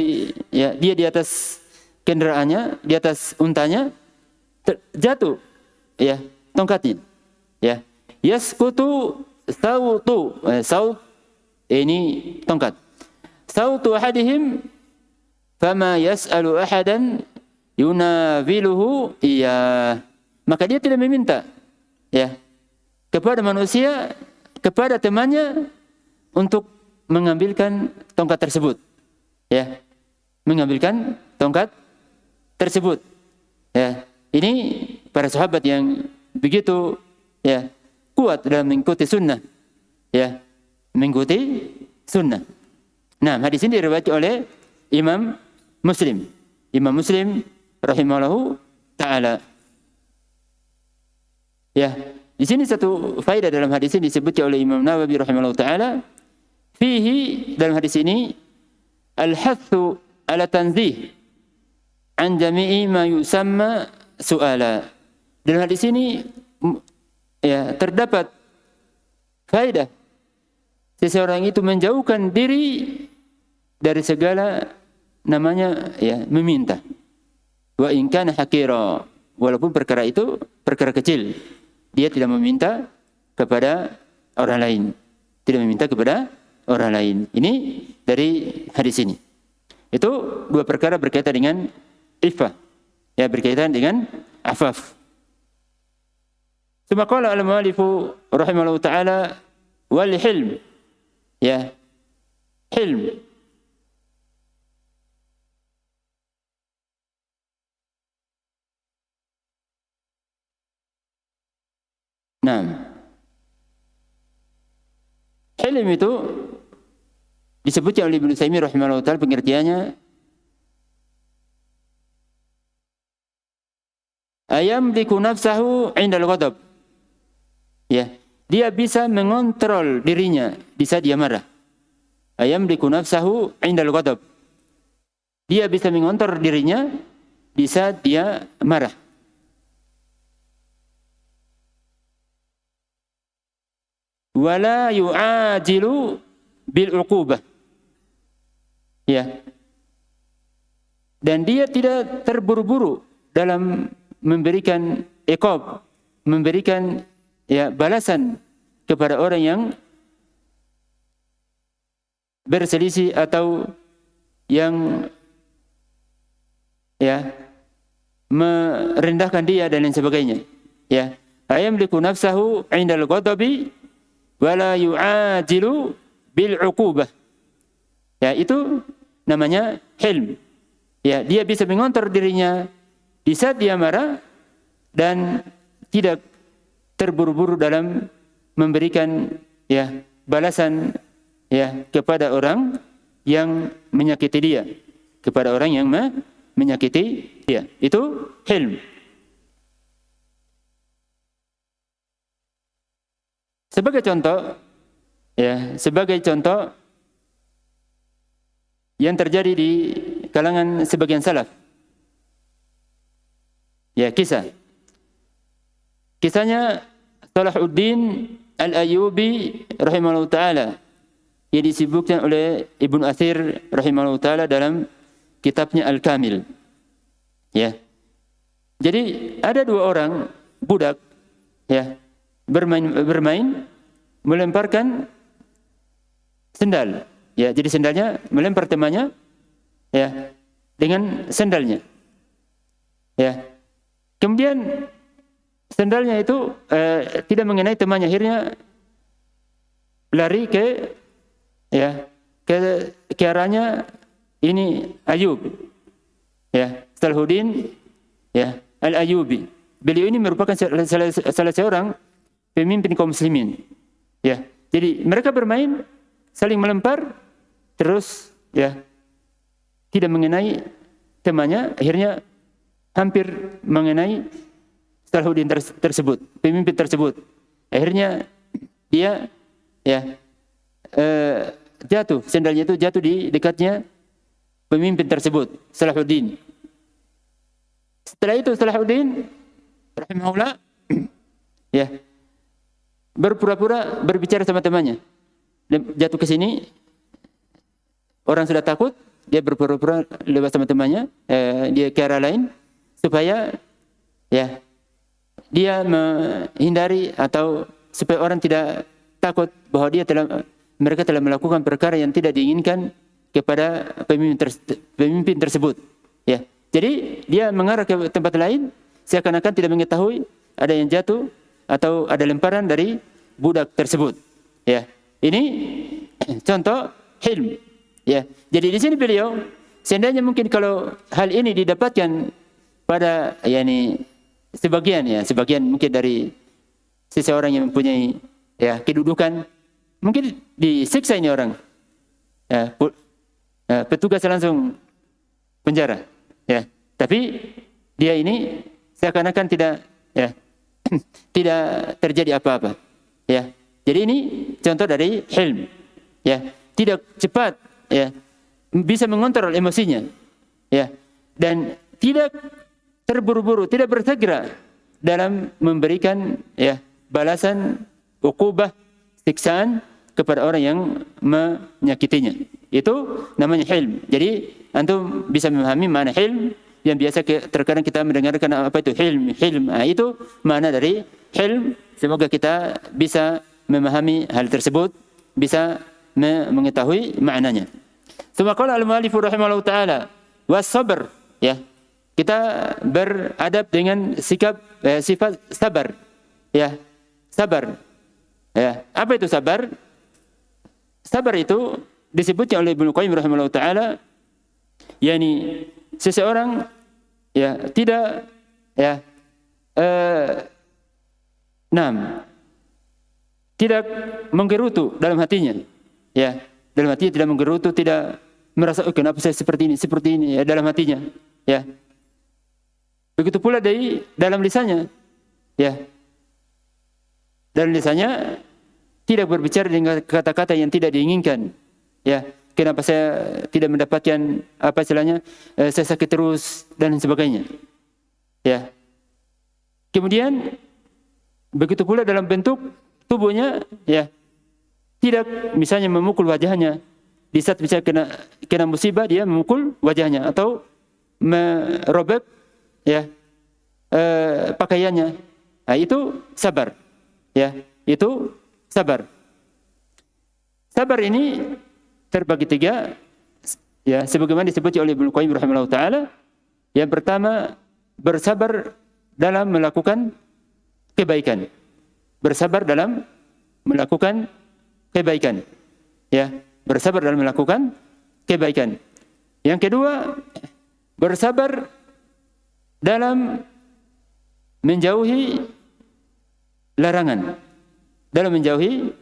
dia di atas kendaraannya, di atas untanya, jatuh ya tongkatnya. Ya. Yasqutu sautu, saut ini tongkat. Sautu ahadihim fama yas'alu ahadan yunawiluhu iya. Maka dia tidak meminta ya kepada manusia, kepada temannya untuk mengambilkan tongkat tersebut. Ya. Mengambilkan tongkat tersebut. Ya. Ini para sahabat yang begitu ya kuat dalam mengikuti sunnah. Ya. Mengikuti sunnah. Nah, hadis ini diriwayatkan oleh Imam Muslim. Imam Muslim rahimahullahu taala. Ya, di sini satu faedah dalam hadis ini disebutkan oleh Imam Nawawi rahimahullahu taala, fihi, dalam hadis ini al-hathu ala tanzih an jami'i ma yusamma su'ala. Dalam hadis ini ya terdapat faedah seseorang itu menjauhkan diri dari segala namanya ya meminta. Wa in kana hakira, walaupun perkara itu perkara kecil, dia tidak meminta kepada orang lain. Tidak meminta kepada orang lain. Ini dari hadis ini. Itu dua perkara berkaitan dengan iffah. Ya, berkaitan dengan afaf. Tsumma qala al-mu'allifu rahimahullahu ta'ala wal hilm. Ya. Hilm. Nah, hilm itu disebutnya oleh Ibnu Taimiyah rahimahullah ta'ala, pengertiannya ayamliku nafsahu 'indal ghadab. Ya, dia bisa mengontrol dirinya di saat dia marah. Ayamliku nafsahu 'indal ghadab. Dia bisa mengontrol dirinya di saat dia marah. Wala yu'ajilu bil uqubah. Ya. Dan dia tidak terburu-buru dalam memberikan iqab, memberikan ya balasan kepada orang yang berselisih atau yang ya merendahkan dia dan lain sebagainya. Ya. Ayamliku nafsahu 'indal ghadabi wala yu'ajilu bil uqubah. Ya, itu namanya hilm. Ya, dia bisa mengontrol dirinya di saat dia marah dan tidak terburu-buru dalam memberikan ya balasan ya kepada orang yang menyakiti dia, kepada orang yang menyakiti dia. Itu hilm. Sebagai contoh yang terjadi di kalangan sebagian salaf. Ya, kisahnya Salahuddin Al-Ayyubi rahimahullah ta'ala yang disebutkan oleh Ibnu Athir rahimahullah ta'ala dalam kitabnya Al-Kamil. Ya. Jadi ada dua orang budak ya bermain melemparkan sendal. Ya, jadi sendalnya melempar temannya ya dengan sendalnya. Ya. Kemudian sendalnya itu tidak mengenai temannya, akhirnya lari ke arahnya ini Ayub. Ya, Salahuddin ya Al-Ayyubi. Beliau ini merupakan salah seorang pemimpin kaum muslimin. Ya. Jadi mereka bermain saling melempar terus ya tidak mengenai temannya, akhirnya hampir mengenai Salahuddin tersebut, pemimpin tersebut. Akhirnya dia ya jatuh, sendalnya itu jatuh di dekatnya pemimpin tersebut, Salahuddin. Setelah itu Salahuddin rahimahullah ya berpura-pura berbicara sama temannya. Jatuh ke sini, orang sudah takut, dia berpura-pura lewat teman-temannya, dia ke arah lain supaya ya dia menghindari atau supaya orang tidak takut bahwa mereka telah melakukan perkara yang tidak diinginkan kepada pemimpin tersebut. Ya, jadi dia mengarah ke tempat lain seakan-akan tidak mengetahui ada yang jatuh atau ada lemparan dari budak tersebut. Ya, ini contoh hilm. Ya, jadi di sini beliau seandainya mungkin kalau hal ini didapatkan pada sebagian mungkin dari seseorang yang mempunyai kedudukan, mungkin disiksa ini orang. Ya, petugas langsung penjara. Ya, tapi dia ini seakan-akan tidak tidak terjadi apa-apa. Ya, jadi ini contoh dari hilm. Ya, tidak cepat, ya, bisa mengontrol emosinya, ya, dan tidak terburu-buru, tidak bersegera dalam memberikan balasan, ukubah, siksaan kepada orang yang menyakitinya. Itu namanya hilm. Jadi antum bisa memahami makna hilm yang biasa terkadang kita mendengarkan apa itu hilm. Itu makna dari hilm. Semoga kita bisa memahami hal tersebut, bisa mengetahui maknanya. Suma qala al-mu'allif rahimahullah taala was-sabr, ya. Kita beradab dengan sifat sabar. Ya, sabar. Ya, apa itu sabar? Sabar itu disebutnya oleh Ibnu Qayyim rahimahullah taala, yakni seseorang tidak tidak menggerutu dalam hatinya. Ya, dalam hatinya tidak menggerutu, tidak merasa kenapa saya seperti ini ya, dalam hatinya. Ya. Begitu pula dari dalam lisannya. Ya. Dalam lisannya tidak berbicara dengan kata-kata yang tidak diinginkan. Ya, kenapa saya tidak mendapatkan apa istilahnya? Saya sakit terus dan sebagainya. Ya. Kemudian begitu pula dalam bentuk tubuhnya, ya, tidak misalnya memukul wajahnya. Di saat misalnya kena musibah dia memukul wajahnya atau merobek pakaiannya. Nah, itu sabar. Ya, itu sabar. Sabar ini terbagi tiga, ya, sebagaimana disebut oleh Ibnu Qayyim rahimahullah taala. Yang pertama, bersabar dalam melakukan kebaikan. Bersabar dalam melakukan kebaikan. Ya, bersabar dalam melakukan kebaikan. Yang kedua, bersabar dalam menjauhi larangan. Dalam menjauhi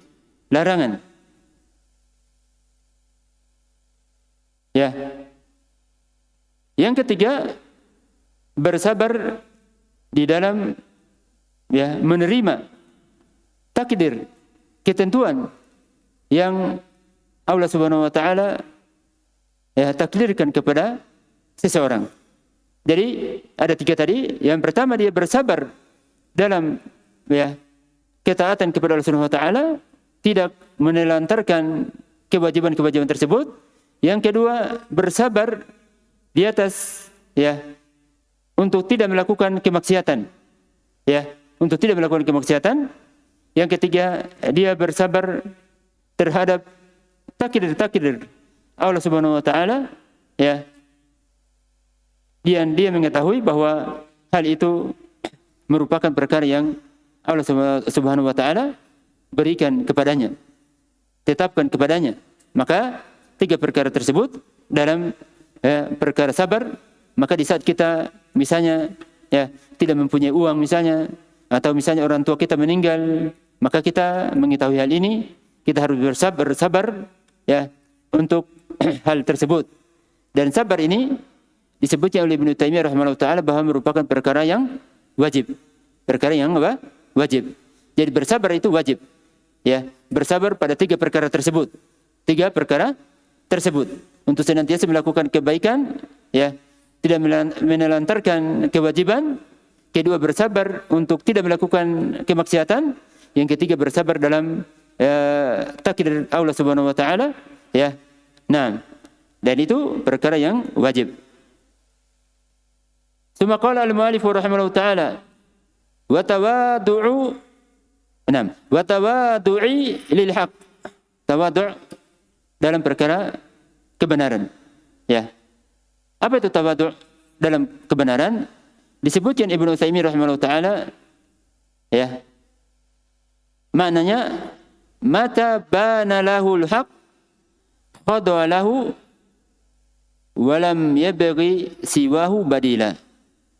larangan. Ya. Yang ketiga, bersabar di dalam menerima takdir, ketentuan yang Allah Subhanahu wa taala takdirkan kepada seseorang. Jadi ada tiga tadi. Yang pertama, dia bersabar dalam ketaatan kepada Allah Subhanahu wa taala, tidak menelantarkan kewajiban-kewajiban tersebut. Yang kedua, bersabar di atas untuk tidak melakukan kemaksiatan. Ya, untuk tidak melakukan kemaksiatan. Yang ketiga, dia bersabar terhadap takdir Allah Subhanahu wa taala, ya. Dia mengetahui bahwa hal itu merupakan perkara yang Allah Subhanahu wa taala berikan kepadanya, tetapkan kepadanya. Maka tiga perkara tersebut dalam perkara sabar, maka di saat kita misalnya tidak mempunyai uang misalnya, atau misalnya orang tua kita meninggal, maka kita mengetahui hal ini, kita harus bersabar untuk hal tersebut. Dan sabar ini disebutnya oleh Ibnu Taimiyah rahimahullah taala bahwa merupakan perkara yang wajib. Perkara yang wajib. Jadi bersabar itu wajib. Ya, bersabar pada tiga perkara tersebut. Tiga perkara tersebut untuk senantiasa melakukan kebaikan, tidak menelantarkan kewajiban. Kedua, bersabar untuk tidak melakukan kemaksiatan. Yang ketiga, bersabar dalam takdir Allah Subhanahu wa taala, Nah, Dan itu perkara yang wajib. Tsumma qala al-mu'allif rahimahullahu ta'ala wa tawaddu'u wa tawaddu'i lil haqq. Tawaddu' dalam perkara kebenaran. Ya. Apa itu tawaddu' dalam kebenaran? Disebutkan Ibnu Utsaimin rahimahullahu ta'ala, ya. Maknanya mata bana lahul haqq khada lahu walam yabghi siwahu badila.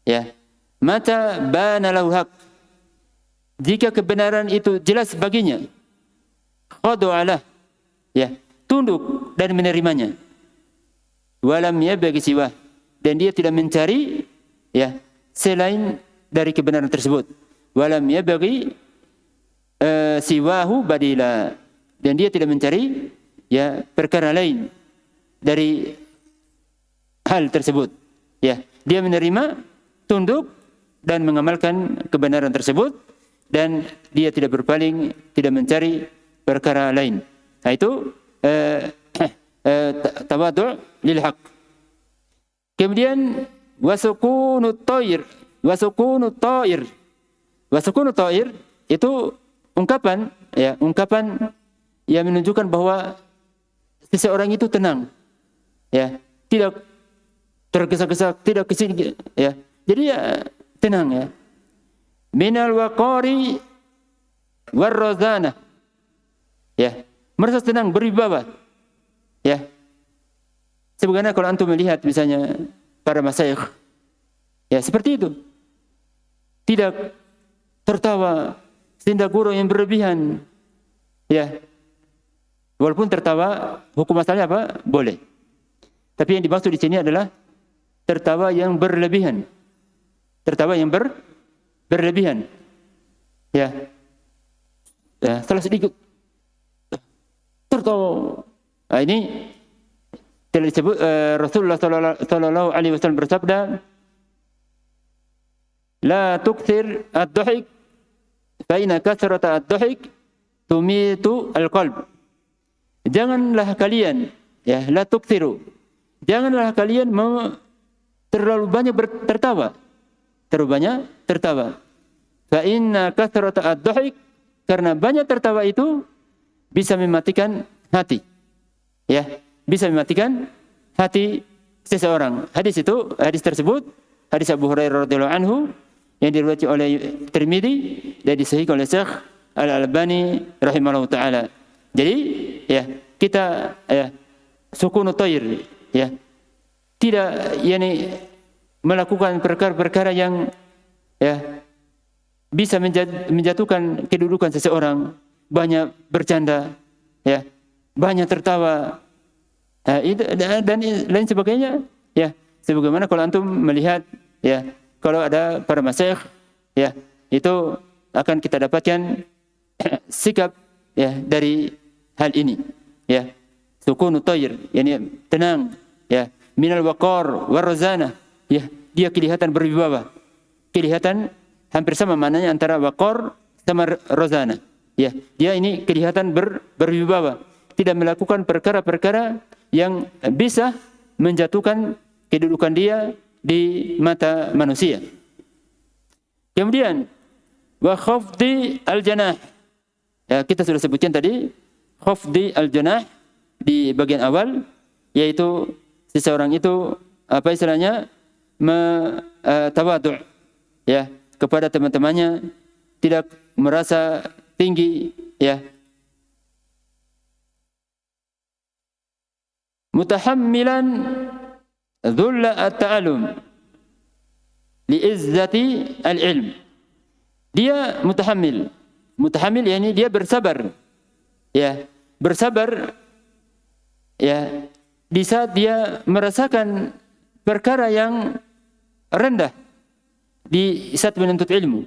Ya. Mata bana lahu haq. Jika kebenaran itu jelas baginya, khada'alah, ya, tunduk dan menerimanya. Walam yabghi siwah, dan dia tidak mencari, ya, selain dari kebenaran tersebut. Walam yabghi siwahu badila, dan dia tidak mencari, ya, perkara lain dari hal tersebut. Ya, dia menerima, tunduk dan mengamalkan kebenaran tersebut, dan dia tidak berpaling, tidak mencari perkara lain. Nah, itu tawaddu' lil haqq. Kemudian wasukunut ta'ir itu ungkapan yang menunjukkan bahwa seseorang itu tenang, ya, tidak tergesa-gesa, tidak kesini, ya. Jadi ya tenang, ya. Minal waqari warrazana, ya, merasa tenang, berwibawa, ya. Sebagaimana kalau antum melihat misalnya para masyayikh, ya, seperti itu, tidak tertawa tindak guru yang berlebihan, ya. Walaupun tertawa, hukum asalnya apa? Boleh. Tapi yang dimaksud di sini adalah tertawa yang berlebihan. Tertawa yang berlebihan. Ya. Ya, salah sedikit tertawa. Nah, ini telah disebut Rasulullah sallallahu alaihi wasallam bersabda, "La tukthir ad-dhahik fa inna kathrata ad-dhahik tumitu al-qalb." Janganlah kalian, ya, la tukthiru. Janganlah kalian terlalu banyak tertawa. Terlalu banyak tertawa. Fa inna kathrata ad-dhahik, karena banyak tertawa itu bisa mematikan hati. Ya, bisa mematikan hati seseorang. Hadis tersebut hadis Abu Hurairah radhiyallahu anhu yang diriwayatkan oleh Tirmidzi dan disahihkan oleh Syekh Al-Albani rahimahullahu taala. Jadi, ya, kita, ya, sukunut thair, ya, tidak, yakni melakukan perkara-perkara yang, ya, bisa menjatuhkan kedudukan seseorang, banyak bercanda, ya, banyak tertawa, itu dan lain sebagainya, ya. Sebagaimana kalau antum melihat, ya, kalau ada para masyayikh, ya, itu akan kita dapatkan sikap, ya, dari hal ini, ya, sukunut thair, yakni tenang, ya, minal waqar warrazana, ya, dia kelihatan berwibawa, kelihatan hampir sama maknanya antara waqar sama razana, ya, dia ini kelihatan berwibawa, tidak melakukan perkara-perkara yang bisa menjatuhkan kedudukan dia di mata manusia. Kemudian wa khafdi al-janah, ya, kita sudah sebutkan tadi khafdi al-janah di bagian awal, yaitu seseorang itu apa istilahnya tawadhu', ya, kepada teman-temannya, tidak merasa tinggi, ya. Mutahammilan dhulla at-ta'allum li'izzati al-ilm. Dia mutahammil yakni dia bersabar, ya, bersabar, ya, di saat dia merasakan perkara yang rendah di saat menuntut ilmu,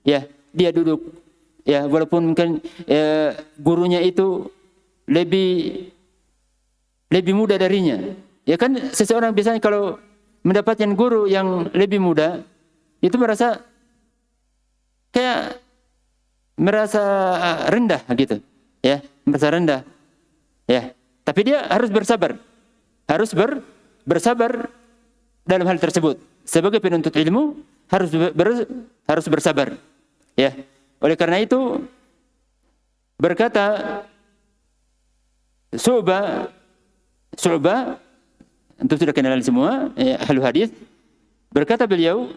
ya, dia duduk, ya, walaupun mungkin, ya, gurunya itu lebih muda darinya, ya kan. Seseorang biasanya kalau mendapatkan guru yang lebih muda itu merasa rendah gitu, ya, merasa rendah, ya. Tapi dia harus bersabar, harus bersabar dalam hal tersebut. Sebagai penuntut ilmu harus bersabar. Ya. Oleh karena itu berkata Syu'bah tentu sudah kenal semua, ahli hadis, berkata beliau,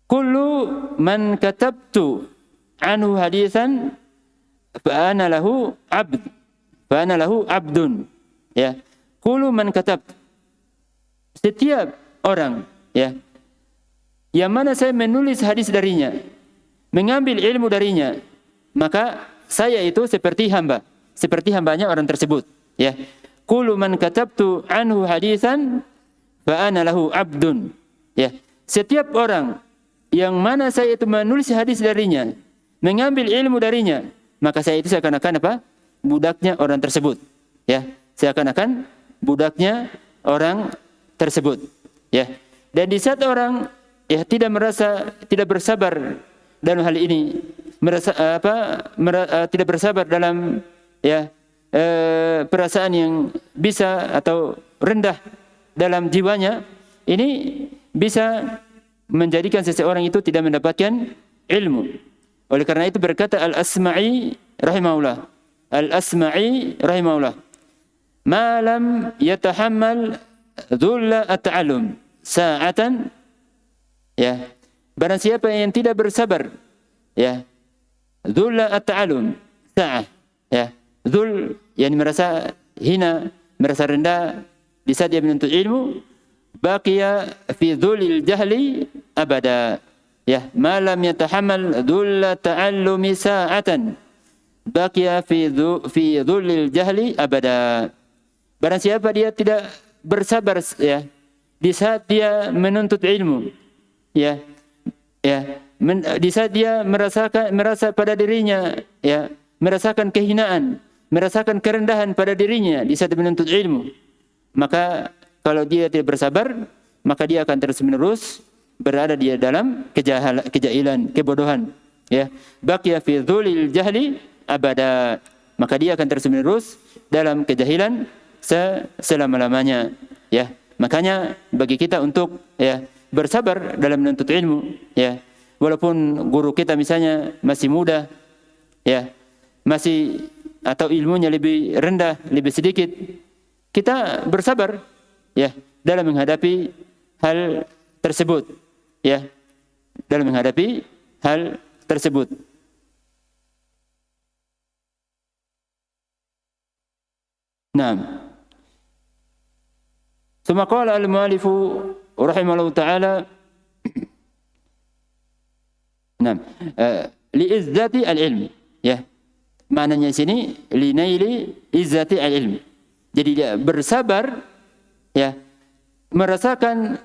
kullu man katabtu anhu hadisan fa ana lahu abdun. Ya. Kullu man katabtu, setiap orang, ya, yang mana saya menulis hadis darinya, mengambil ilmu darinya, maka saya itu seperti hambanya orang tersebut. Ya, kullu man katabtu anhu hadisan fa ana lahu abdun. Ya, setiap orang yang mana saya itu menulis hadis darinya, mengambil ilmu darinya, maka saya itu seakan-akan apa? Budaknya orang tersebut. Ya, seakan-akan budaknya orang tersebut. Ya, dan di saat orang tidak bersabar dalam hal ini, tidak bersabar dalam perasaan yang bisa atau rendah dalam jiwanya, ini bisa menjadikan seseorang itu tidak mendapatkan ilmu. Oleh karena itu berkata Al-Asma'i rahimahullah, ma lam yatahammal dhulla at-ta'allum sa'atan, ya, barang siapa yang tidak bersabar, ya, dhulla at-ta'allum sa'ah, ya, dhul yang merasa hina, merasa rendah di saat dia menuntut ilmu, baqiya fi dhulil jahli abada, ya, ma lam yatahammal dhulla ta'allumi sa'atan baqiya fi dhulil jahli abada. Barang siapa dia tidak bersabar, ya, di saat dia menuntut ilmu, ya, di saat dia merasa pada dirinya, ya, merasakan kehinaan, merasakan kerendahan pada dirinya di saat menuntut ilmu, maka kalau dia tidak bersabar, maka dia akan terus-menerus berada di dalam kejahilan, kebodohan, ya. Baqiya fi dhulil jahli abada, maka dia akan terus-menerus dalam kejahilan selama-lamanya, ya. Makanya bagi kita untuk, ya, bersabar dalam menuntut ilmu, ya, walaupun guru kita misalnya masih muda, ya, masih atau ilmunya lebih rendah, lebih sedikit, kita bersabar, ya, dalam menghadapi hal tersebut, ya, dalam menghadapi hal tersebut. Naam. Tsumma qala al-mu'allifu rahimahullahu ta'ala, naam, li izzati al-ilm, ya. Maknanya di sini li naili izzati al-ilm. Jadi dia bersabar, ya, merasakan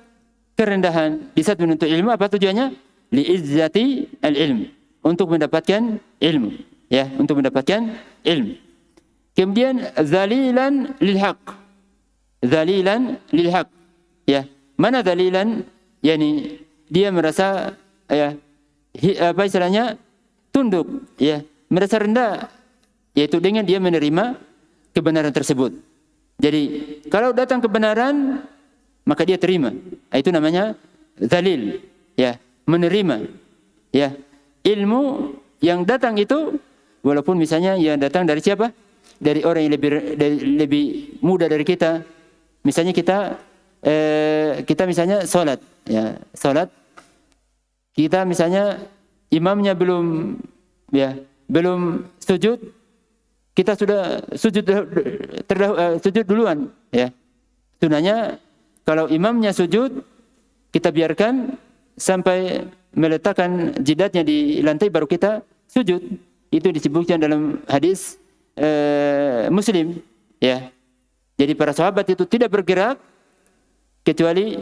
kerendahan di saat menuntut ilmu. Apa tujuannya? Li izzati al-ilm, untuk mendapatkan ilmu, ya, untuk mendapatkan ilmu. Kemudian zalilan lil haqq, ya. Mana zalilan? Yani dia merasa, ya, apa istilahnya, tunduk, ya, merasa rendah, yaitu dengan dia menerima kebenaran tersebut. Jadi kalau datang kebenaran maka dia terima, itu namanya zalil, ya, menerima, ya. Ilmu yang datang itu walaupun misalnya yang datang dari siapa? Dari orang yang lebih muda dari kita. Misalnya kita misalnya salat, ya, salat kita misalnya imamnya belum sujud, kita sudah sujud duluan, ya. Sunahnya kalau imamnya sujud, kita biarkan sampai meletakkan jidatnya di lantai baru kita sujud. Itu disebutkan dalam hadis Muslim, ya. Jadi para sahabat itu tidak bergerak kecuali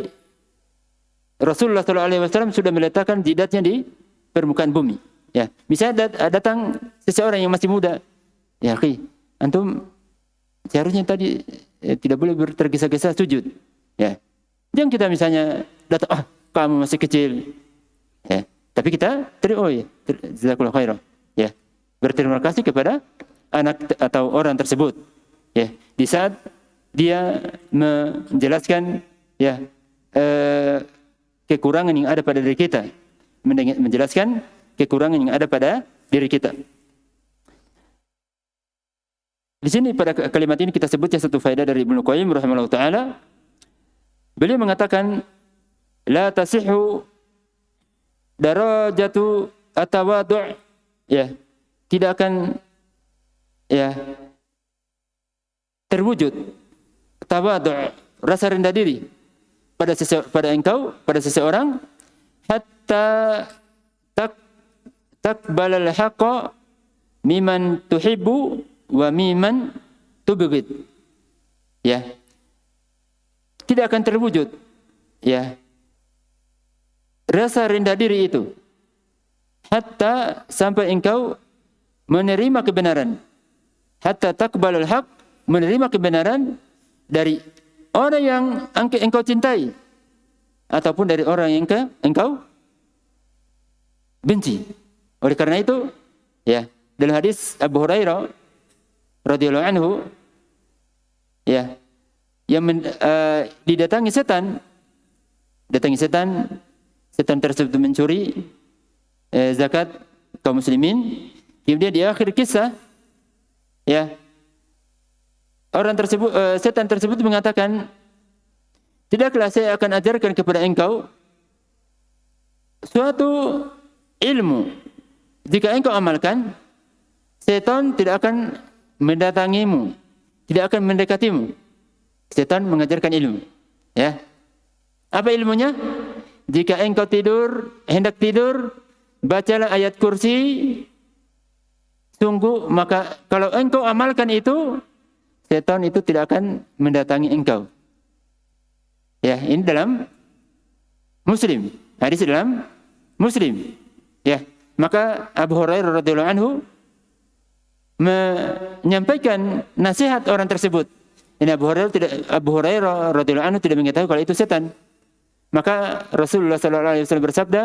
Rasulullah SAW sudah meletakkan jidatnya di permukaan bumi, ya. Misalnya datang seseorang yang masih muda, ya, antum seharusnya tadi tidak boleh tergesa-gesa sujud, ya. Jangan kita misalnya datang, kamu masih kecil, ya. Tapi kita jazakallahu khairan, ya, berterima kasih kepada anak atau orang tersebut, ya. Di saat dia menjelaskan ya kekurangan yang ada pada diri kita, menjelaskan kekurangan yang ada pada diri kita. Di sini pada kalimat ini kita sebutnya satu faedah dari Ibnu Qayyim rahimahullah taala. Beliau mengatakan la tasihhu darajatu at-tawadhu', ya, tidak akan ya terwujud tawadhu', rasa rendah diri pada seseorang hatta takbalal haqqa miman tuhibbu wa miman tubghid. Ya. Tidak akan terwujud ya rasa rendah diri itu hatta sampai engkau menerima kebenaran. Hatta takbalal haq, menerima kebenaran dari orang yang engkau cintai ataupun dari orang yang engkau benci. Oleh karena itu, ya, dalam hadis Abu Hurairah radhiyallahu anhu, ya, yang didatangi setan tersebut mencuri zakat kaum muslimin. Kemudian di akhir kisah, ya, setan tersebut mengatakan, tidaklah saya akan ajarkan kepada engkau suatu ilmu, jika engkau amalkan, setan tidak akan mendatangimu, tidak akan mendekatimu. Setan mengajarkan ilmu, ya. Apa ilmunya? Jika engkau hendak tidur, bacalah ayat kursi. Sungguh, maka kalau engkau amalkan itu, setan itu tidak akan mendatangi engkau. Ya, ini dalam Muslim. Hadis dalam Muslim. Ya, maka Abu Hurairah radhiyallahu anhu menyampaikan nasihat orang tersebut. Ini Abu Hurairah radhiyallahu anhu tidak mengetahui kalau itu setan. Maka Rasulullah sallallahu alaihi wasallam bersabda,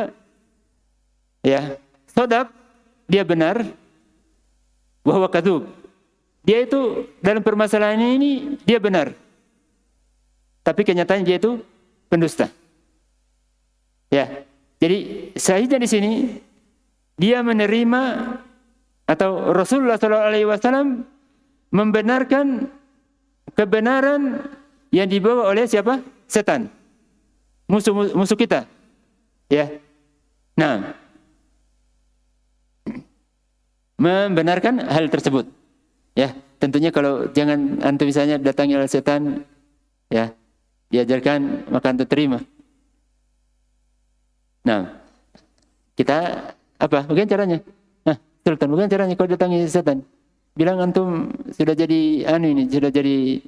ya, shadaq, dia benar, wa huwa kadzub. Dia itu dalam permasalahan ini dia benar. Tapi kenyataannya dia itu pendusta. Ya. Jadi sahihnya di sini dia menerima atau Rasulullah sallallahu alaihi wasallam membenarkan kebenaran yang dibawa oleh siapa? Setan. Musuh kita. Ya. Nah, membenarkan hal tersebut. Ya, tentunya kalau jangan antum misalnya datangi oleh setan, ya, diajarkan maka antum terima. Nah, kita apa? Bagaimana caranya? Nah, Sultan, bagaimana caranya kalau datangi setan? Bilang antum sudah jadi sudah jadi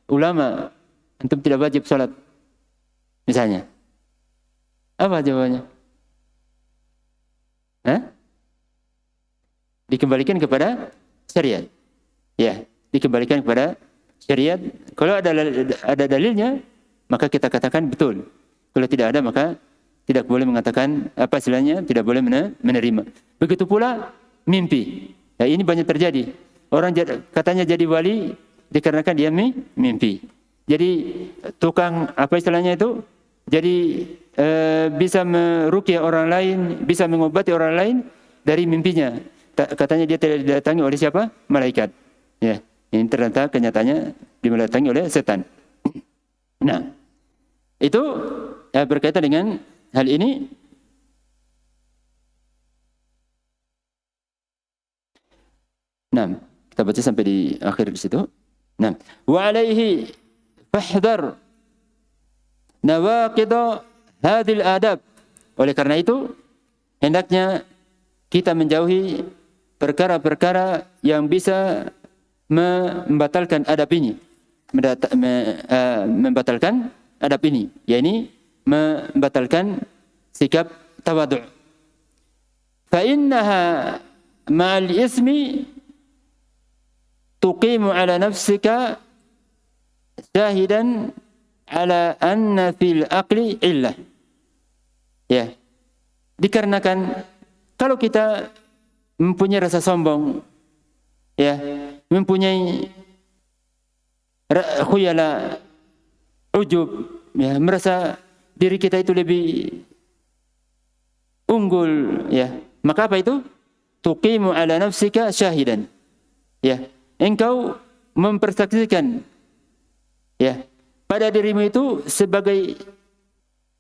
ulama, antum tidak wajib sholat, misalnya. Apa jawabannya? Dikembalikan kepada syariat. Ya, dikembalikan kepada syariat. Kalau ada dalilnya, maka kita katakan betul. Kalau tidak ada, maka tidak boleh mengatakan apa istilahnya, tidak boleh menerima. Begitu pula mimpi. Ya, ini banyak terjadi. Orang katanya jadi wali dikarenakan dia mimpi. Jadi tukang apa istilahnya itu? Jadi bisa meruqyah orang lain, bisa mengobati orang lain dari mimpinya. Katanya dia tidak didatangi oleh siapa? Malaikat. Ya, ini ternyata kenyataannya didatangi oleh setan. Nah, itu berkaitan dengan hal ini. Nah, kita baca sampai di akhir di situ. Nah, wa alaihi fahdhar nawaqid hadhil adab. Oleh karena itu, hendaknya kita menjauhi perkara-perkara yang bisa membatalkan adab ini. Membatalkan adab ini, yakni membatalkan sikap tawadhu'. Fa innaha ma'al ismi tuqimu ala nafsika syahidan ala anna fil aqli illah. Ya. Dikarenakan kalau kita mempunyai rasa sombong, ya, mempunyai khuyala, ujub, ya, merasa diri kita itu lebih unggul, ya. Maka apa itu? Tuqimu ala nafsika syahidan. Ya, engkau mempersaksikan, ya, pada dirimu itu sebagai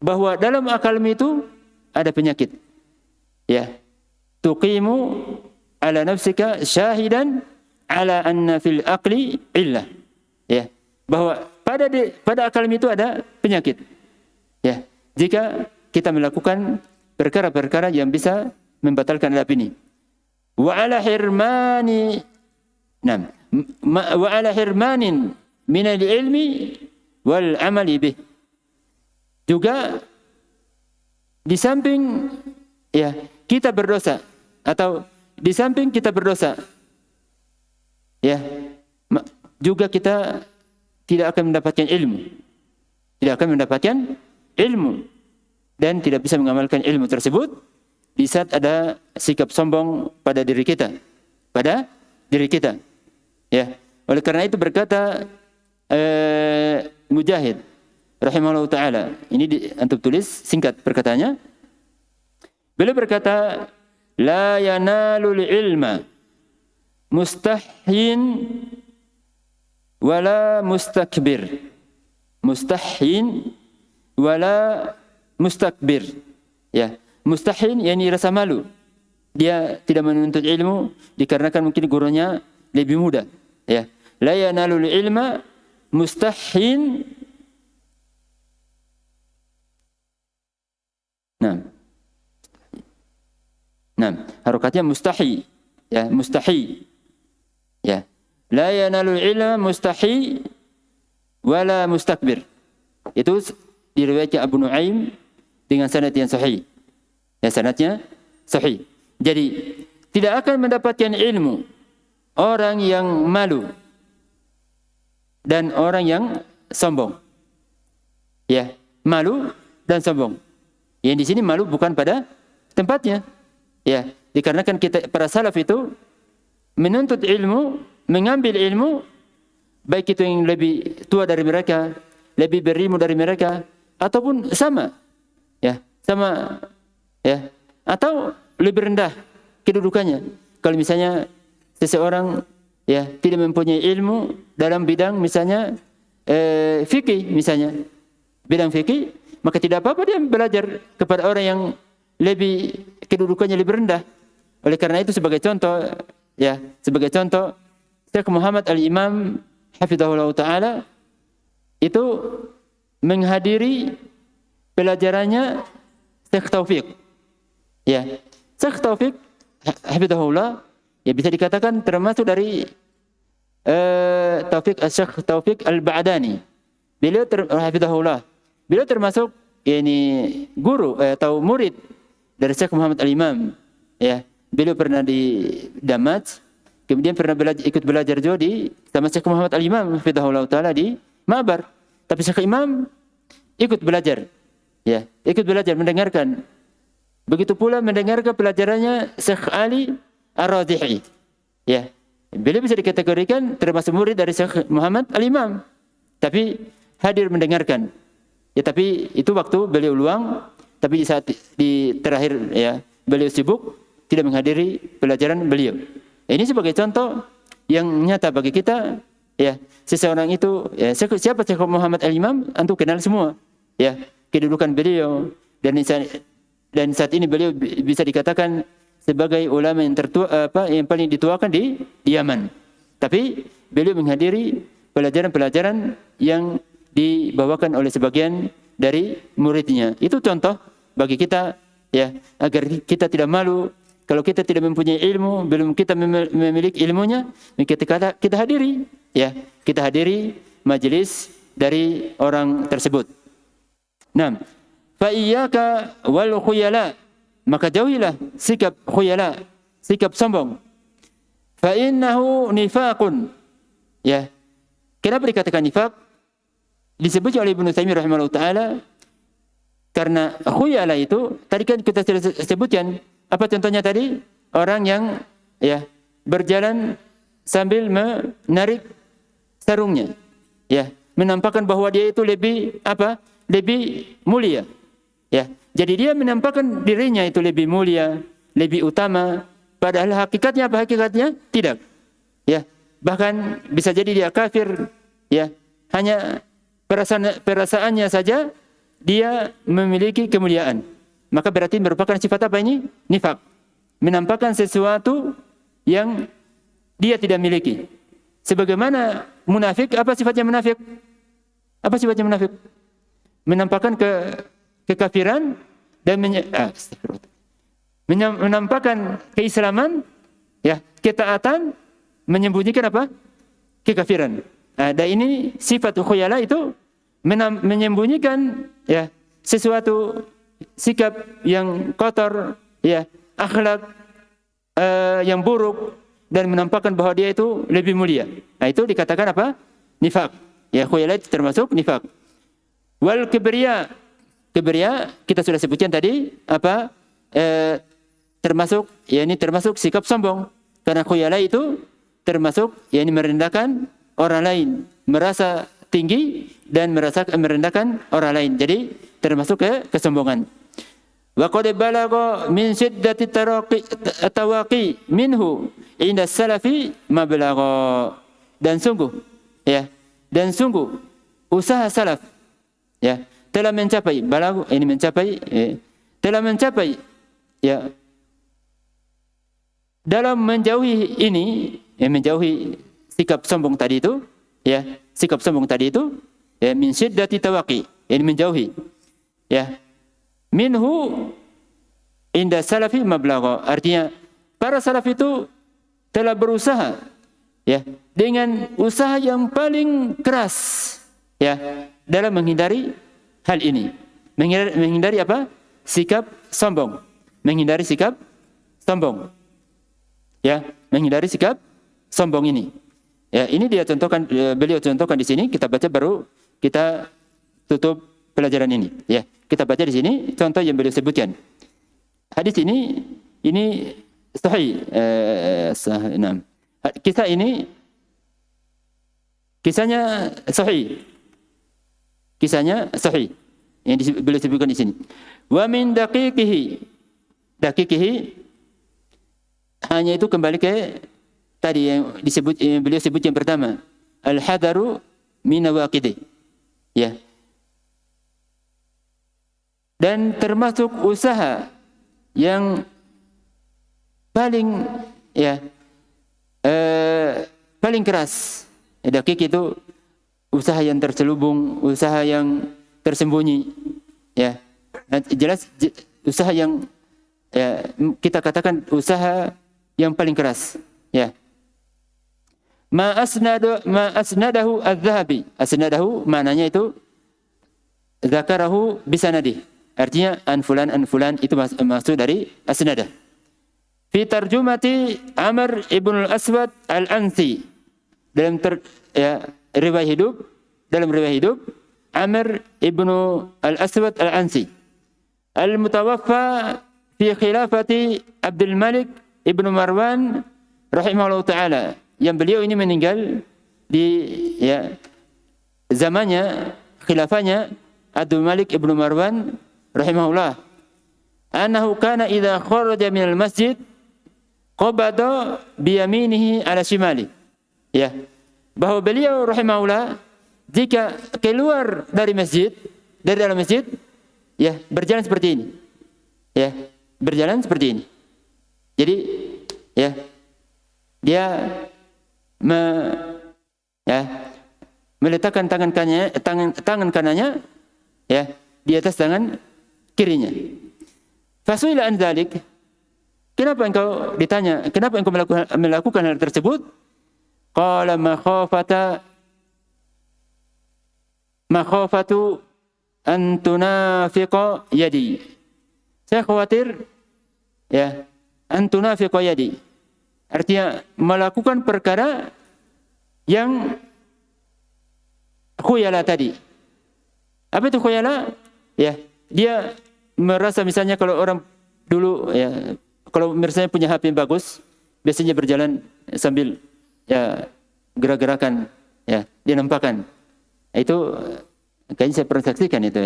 bahwa dalam akalmu itu ada penyakit. Ya. Tuqimu ala nafsika syahidan ala anna fil aqli illah. Ya. Bahwa pada akalmu itu ada penyakit. Ya. Jika kita melakukan perkara-perkara yang bisa membatalkan adab ini. Wa ala hirmani wa ala hirmanin min al-ilmi wal amali bih. Juga di samping, ya, kita berdosa, atau di samping kita berdosa, ya, juga kita tidak akan mendapatkan ilmu. Tidak akan mendapatkan ilmu dan tidak bisa mengamalkan ilmu tersebut di saat ada sikap sombong pada diri kita. Pada diri kita. Ya. Oleh karena itu berkata Mujahid rahimahullah ta'ala, ini antum tulis singkat perkataannya. Beliau berkata, la yanalul ilma mustahyin wala mustakbir. Mustahyin wala mustakbir. Ya, mustahyin yakni rasa malu. Dia tidak menuntut ilmu dikarenakan mungkin gurunya lebih muda. Ya, la yanalul ilma mustahyin. Nah, harokatnya mustahi, ya, mustahi, ya, la yanalul ilma mustahi wala mustakbir. Itu diriwayatkan Abu Nuaim dengan sanad yang sahih, ya, sanadnya sahih. Jadi tidak akan mendapatkan ilmu orang yang malu dan orang yang sombong, ya, malu dan sombong. Yang di sini malu bukan pada tempatnya. Ya, dikarenakan kita para salaf itu menuntut ilmu, mengambil ilmu, baik itu yang lebih tua dari mereka, lebih berilmu dari mereka, ataupun sama, ya, sama, ya, atau lebih rendah kedudukannya. Kalau misalnya seseorang, ya, tidak mempunyai ilmu dalam bidang misalnya fikih, misalnya bidang fikih, maka tidak apa-apa dia belajar kepada orang yang lebih kedudukannya lebih rendah. Oleh karena itu sebagai contoh, ya, sebagai contoh Syekh Muhammad Al-Imam hafizahullah taala itu menghadiri pelajarannya Syekh Taufik. Ya, Syekh Taufik hafizahullah, ya, bisa dikatakan termasuk dari Syekh Taufik Al-Ba'dani. Beliau hafizahullah, beliau termasuk ini guru atau murid dari Syekh Muhammad Al-Imam. Ya, beliau pernah di Damat, kemudian pernah ikut belajar juga sama Syekh Muhammad Al-Imam hafizahullah taala di Ma'bar. Tapi Syekh Imam ikut belajar, ya, ikut belajar mendengarkan. Begitu pula mendengarkan pelajarannya Syekh Ali Ar-Razihi. Ya, beliau bisa dikategorikan termasuk murid dari Syekh Muhammad Al-Imam, tapi hadir mendengarkan. Ya, tapi itu waktu beliau luang. Tapi di saat di terakhir, ya, beliau sibuk tidak menghadiri pelajaran beliau. Ini sebagai contoh yang nyata bagi kita, ya, seseorang itu, ya, siapa Syekh Muhammad Al-Imam, antum kenal semua, ya, kedudukan beliau, dan saat ini beliau bisa dikatakan sebagai ulama yang tertua, yang paling dituakan di Yaman. Tapi beliau menghadiri pelajaran-pelajaran yang dibawakan oleh sebagian dari muridnya. Itu contoh bagi kita, ya, agar kita tidak malu. Kalau kita tidak mempunyai ilmu, belum kita memiliki ilmunya, kita hadiri, ya, kita hadiri majelis dari orang tersebut. Nah, fa iyyaka wal khuyala, maka jauhilah sikap khuyala, sikap sombong. Fa innahu nifaqun. Ya. Kenapa dikatakan nifaq? Disebut oleh Ibnu Taimiyah rahimahullah taala karena khuyala itu tadi kan kita sudah sebutkan, apa contohnya tadi? Orang yang, ya, berjalan sambil menarik sarungnya. Ya, menampakkan bahwa dia itu lebih apa? Lebih mulia. Ya. Jadi dia menampakkan dirinya itu lebih mulia, lebih utama, padahal hakikatnya apa? Hakikatnya tidak. Ya. Bahkan bisa jadi dia kafir, ya. Hanya perasaannya saja dia memiliki kemuliaan. Maka berarti merupakan sifat apa ini? Nifak. Menampakkan sesuatu yang dia tidak miliki. Sebagaimana munafik, apa sifatnya munafik? Apa sifatnya munafik? Menampakkan kekafiran dan menampakkan keislaman, ya, ketaatan, menyembunyikan apa? Kekafiran. Dan ini sifat khuyala itu menyembunyikan, ya, sesuatu sikap yang kotor, ya, akhlak yang buruk, dan menampakkan bahwa dia itu lebih mulia. Nah, itu dikatakan apa? Nifak. Ya, khuyala itu termasuk nifak. Wal kibriya. Kibriya kita sudah sebutkan tadi apa? Termasuk, ya, ini termasuk sikap sombong. Karena khuyala itu termasuk, ya, ini merendahkan orang lain, merasa tinggi dan merendahkan orang lain. Jadi termasuk kesombongan. Wa qad balagha min shiddati tawaqi minhu inda salafi mablagha. Dan sungguh, ya, dan sungguh usaha salaf, ya, telah mencapai balagu, ini mencapai, telah mencapai, ya, dalam menjauhi ini, ya, menjauhi sikap sombong tadi itu, ya, sikap sombong tadi itu, ya, min shiddati tawaqi, ini menjauhi, ya, minhu inda salafi mablagha. Artinya para salaf itu telah berusaha, ya, dengan usaha yang paling keras, ya, dalam menghindari hal ini. Menghindari apa? Sikap sombong. Menghindari sikap sombong. Ya, menghindari sikap sombong ini. Ya, ini dia contohkan, beliau contohkan di sini, kita baca baru kita tutup pelajaran ini, ya. Kita baca di sini contoh yang beliau sebutkan. Hadis ini sahih. Kisah ini kisahnya sahih. Kisahnya sahih. Yang beliau sebutkan di sini. Wa min daqiqihi. Daqiqihi hanya itu kembali ke tadi yang beliau sebut yang pertama. Al-hadaru min nawaqidih. Ya. Dan termasuk usaha yang paling, ya, paling keras. Dakik itu usaha yang terselubung, usaha yang tersembunyi, ya. Jelas usaha yang, ya, kita katakan usaha yang paling keras, ya. Ma asnadahu az-Zahabi. Asnadahu maknanya itu zakarahu bisanadih. Artinya an fulan itu maksud dari asnadah. Fi tarjumati Amr ibn al-Aswad al-Ansi. Dalam riwayat hidup Amr ibn al-Aswad al-Ansi. Al-mutawaffa fi khilafati Abdul Malik ibn Marwan rahimahullah ta'ala. Yang beliau ini meninggal di, ya, zamannya, khilafahnya Abdul Malik ibn Marwan rahimahullah. Annahu kana idza kharaja minal masjid qabada bi yaminihi ala shimali. Ya. Bahwa beliau rahimahullah jika keluar dari masjid, dari dalam masjid, ya, berjalan seperti ini. Ya, berjalan seperti ini. Jadi, ya, dia meletakkan tangan kanannya, ya, di atas tangan kirinya. Fasuila an dzalik. Kenapa engkau ditanya, kenapa engkau melakukan hal tersebut? Qala makhafatu an tunafiqa yadi. Saya khawatir, ya, an tunafiqa yadi. Artinya melakukan perkara yang khuyala tadi. Apa itu khuyala? Ya, dia merasa misalnya kalau orang dulu, ya, kalau misalnya punya HP yang bagus, biasanya berjalan sambil, ya, gerak-gerakan, ya, dia nampakkan. Itu kayaknya saya pernah saksikan itu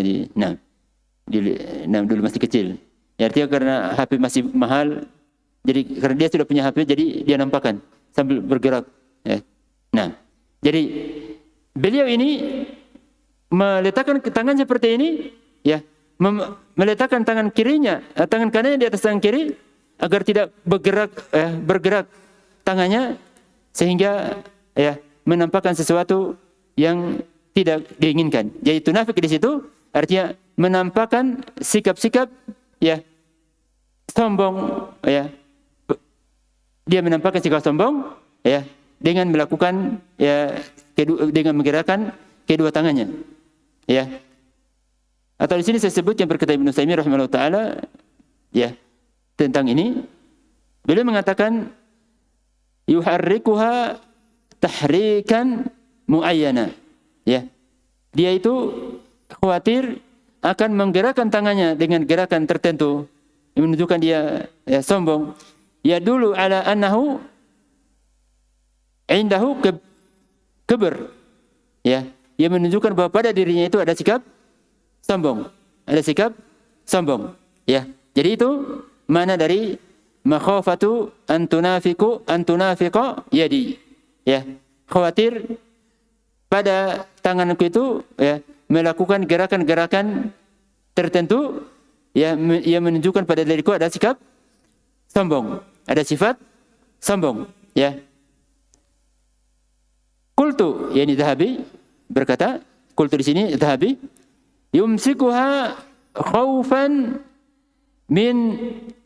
dulu masih kecil. Ya, artinya karena HP masih mahal, jadi karena dia sudah punya HP, jadi dia nampakkan sambil bergerak. Ya. Nah, jadi beliau ini meletakkan tangan seperti ini, ya, meletakkan tangan kirinya, tangan kanannya di atas tangan kiri agar tidak bergerak tangannya sehingga ya menampakkan sesuatu yang tidak diinginkan. Jadi tunafik di situ artinya menampakkan sikap-sikap ya sombong, ya. Dia menampakkan sikap sombong ya dengan melakukan ya dengan menggerakkan kedua tangannya. Ya. Atau di sini saya sebut yang berkata Ibnu Utsaimin rahimahullah taala ya tentang ini, beliau mengatakan yuharrikuha tahrikan muayyana. Ya. Dia itu khawatir akan menggerakkan tangannya dengan gerakan tertentu yang menunjukkan dia ya, sombong. Ya dulu ala annahu indahu kibr. Ya, ia menunjukkan bahwa pada dirinya itu ada sikap sombong. Ada sikap sombong. Ya. Jadi itu mana dari makhafatu antunafiqa yadi. Ya. Khawatir pada tanganku itu ya melakukan gerakan-gerakan tertentu ya yang menunjukkan pada diriku ada sikap sombong, ada sifat sombong, ya. Qultu, yani Dhahabi berkata, qultu di sini Dhahabi, yumsikuha khaufan min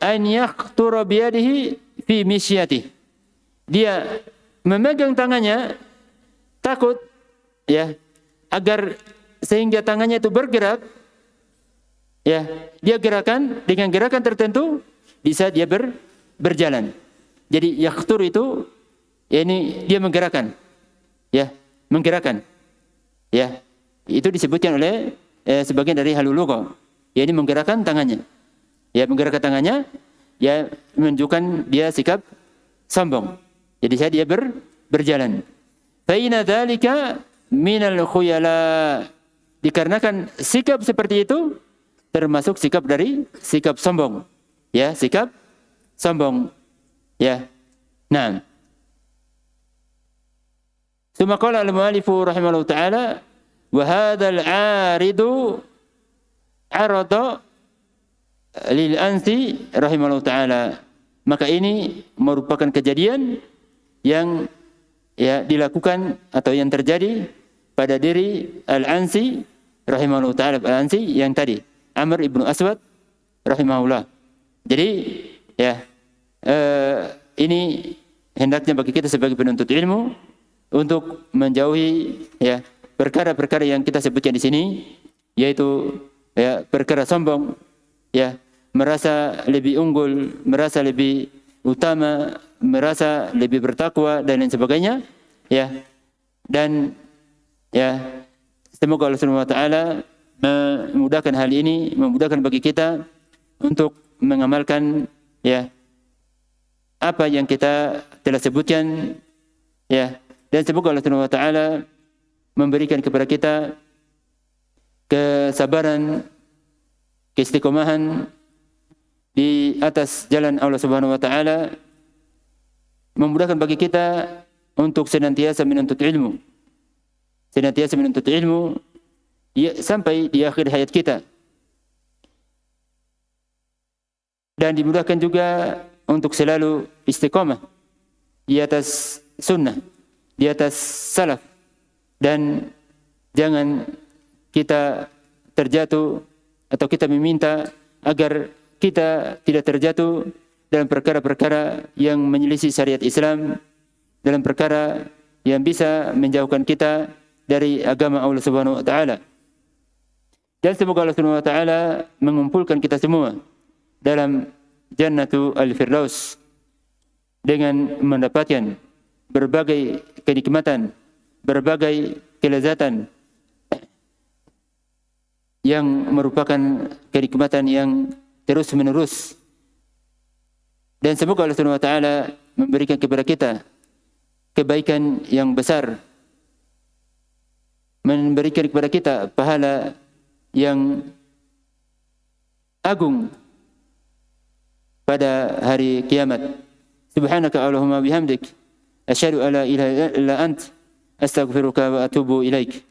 an yaqtura biyadihi fi misyatihi. Dia memegang tangannya takut ya agar sehingga tangannya itu bergerak ya, dia gerakan dengan gerakan tertentu bisa dia berjalan. Jadi yaqtur itu ya ini dia menggerakkan. Ya, menggerakkan. Ya. Itu disebutkan oleh sebagian dari halul lugha. Ya ini menggerakkan tangannya. Ya, menggerakkan tangannya ya menunjukkan dia sikap sombong. Jadi saya dia berjalan. Fa inna dzalika minal khuyala. Dikarenakan sikap seperti itu termasuk sikap dari sikap sombong. Ya, sikap sombong. Ya. Nah. Tsumma qala al-mu'allifu rahimahullahu ta'ala wa hadzal 'aridu 'arada lil ansi rahimahullahu ta'ala. Maka ini merupakan kejadian yang ya dilakukan atau yang terjadi pada diri Al-Ansi rahimahullahu ta'ala, Al-Ansi yang tadi Amr ibnu Aswad rahimahullah. Jadi ya ini hendaknya bagi kita sebagai penuntut ilmu untuk menjauhi ya perkara-perkara yang kita sebutkan di sini, yaitu ya perkara sombong, ya merasa lebih unggul, merasa lebih utama, merasa lebih bertakwa dan lain sebagainya, ya. Dan ya semoga Allah Subhanahu wa taala memudahkan hal ini, memudahkan bagi kita untuk mengamalkan ya apa yang kita telah sebutkan, ya. Dan semoga Allah Subhanahu wa taala memberikan kepada kita kesabaran, keistiqomahan di atas jalan Allah Subhanahu wa taala, memudahkan bagi kita untuk senantiasa menuntut ilmu. Senantiasa menuntut ilmu ya, sampai di akhir hayat kita. Dan dimudahkan juga untuk selalu istiqamah di atas sunnah, di atas salaf, dan jangan kita terjatuh atau kita meminta agar kita tidak terjatuh dalam perkara-perkara yang menyelisih syariat Islam, dalam perkara yang bisa menjauhkan kita dari agama Allah Subhanahu wa taala. Dan semoga Allah Subhanahu wa taala mengumpulkan kita semua dalam Jannatul Firdaus dengan mendapatkan berbagai kenikmatan, berbagai kelezatan yang merupakan kenikmatan yang terus menerus. Dan semoga Allah Subhanahu wa taala memberikan kepada kita kebaikan yang besar memberikan kepada kita pahala yang agung pada hari kiamat. Subhanaka Allahumma bihamdik asyhadu an la ilaha illa ant astaghfiruka wa atubu ilaik.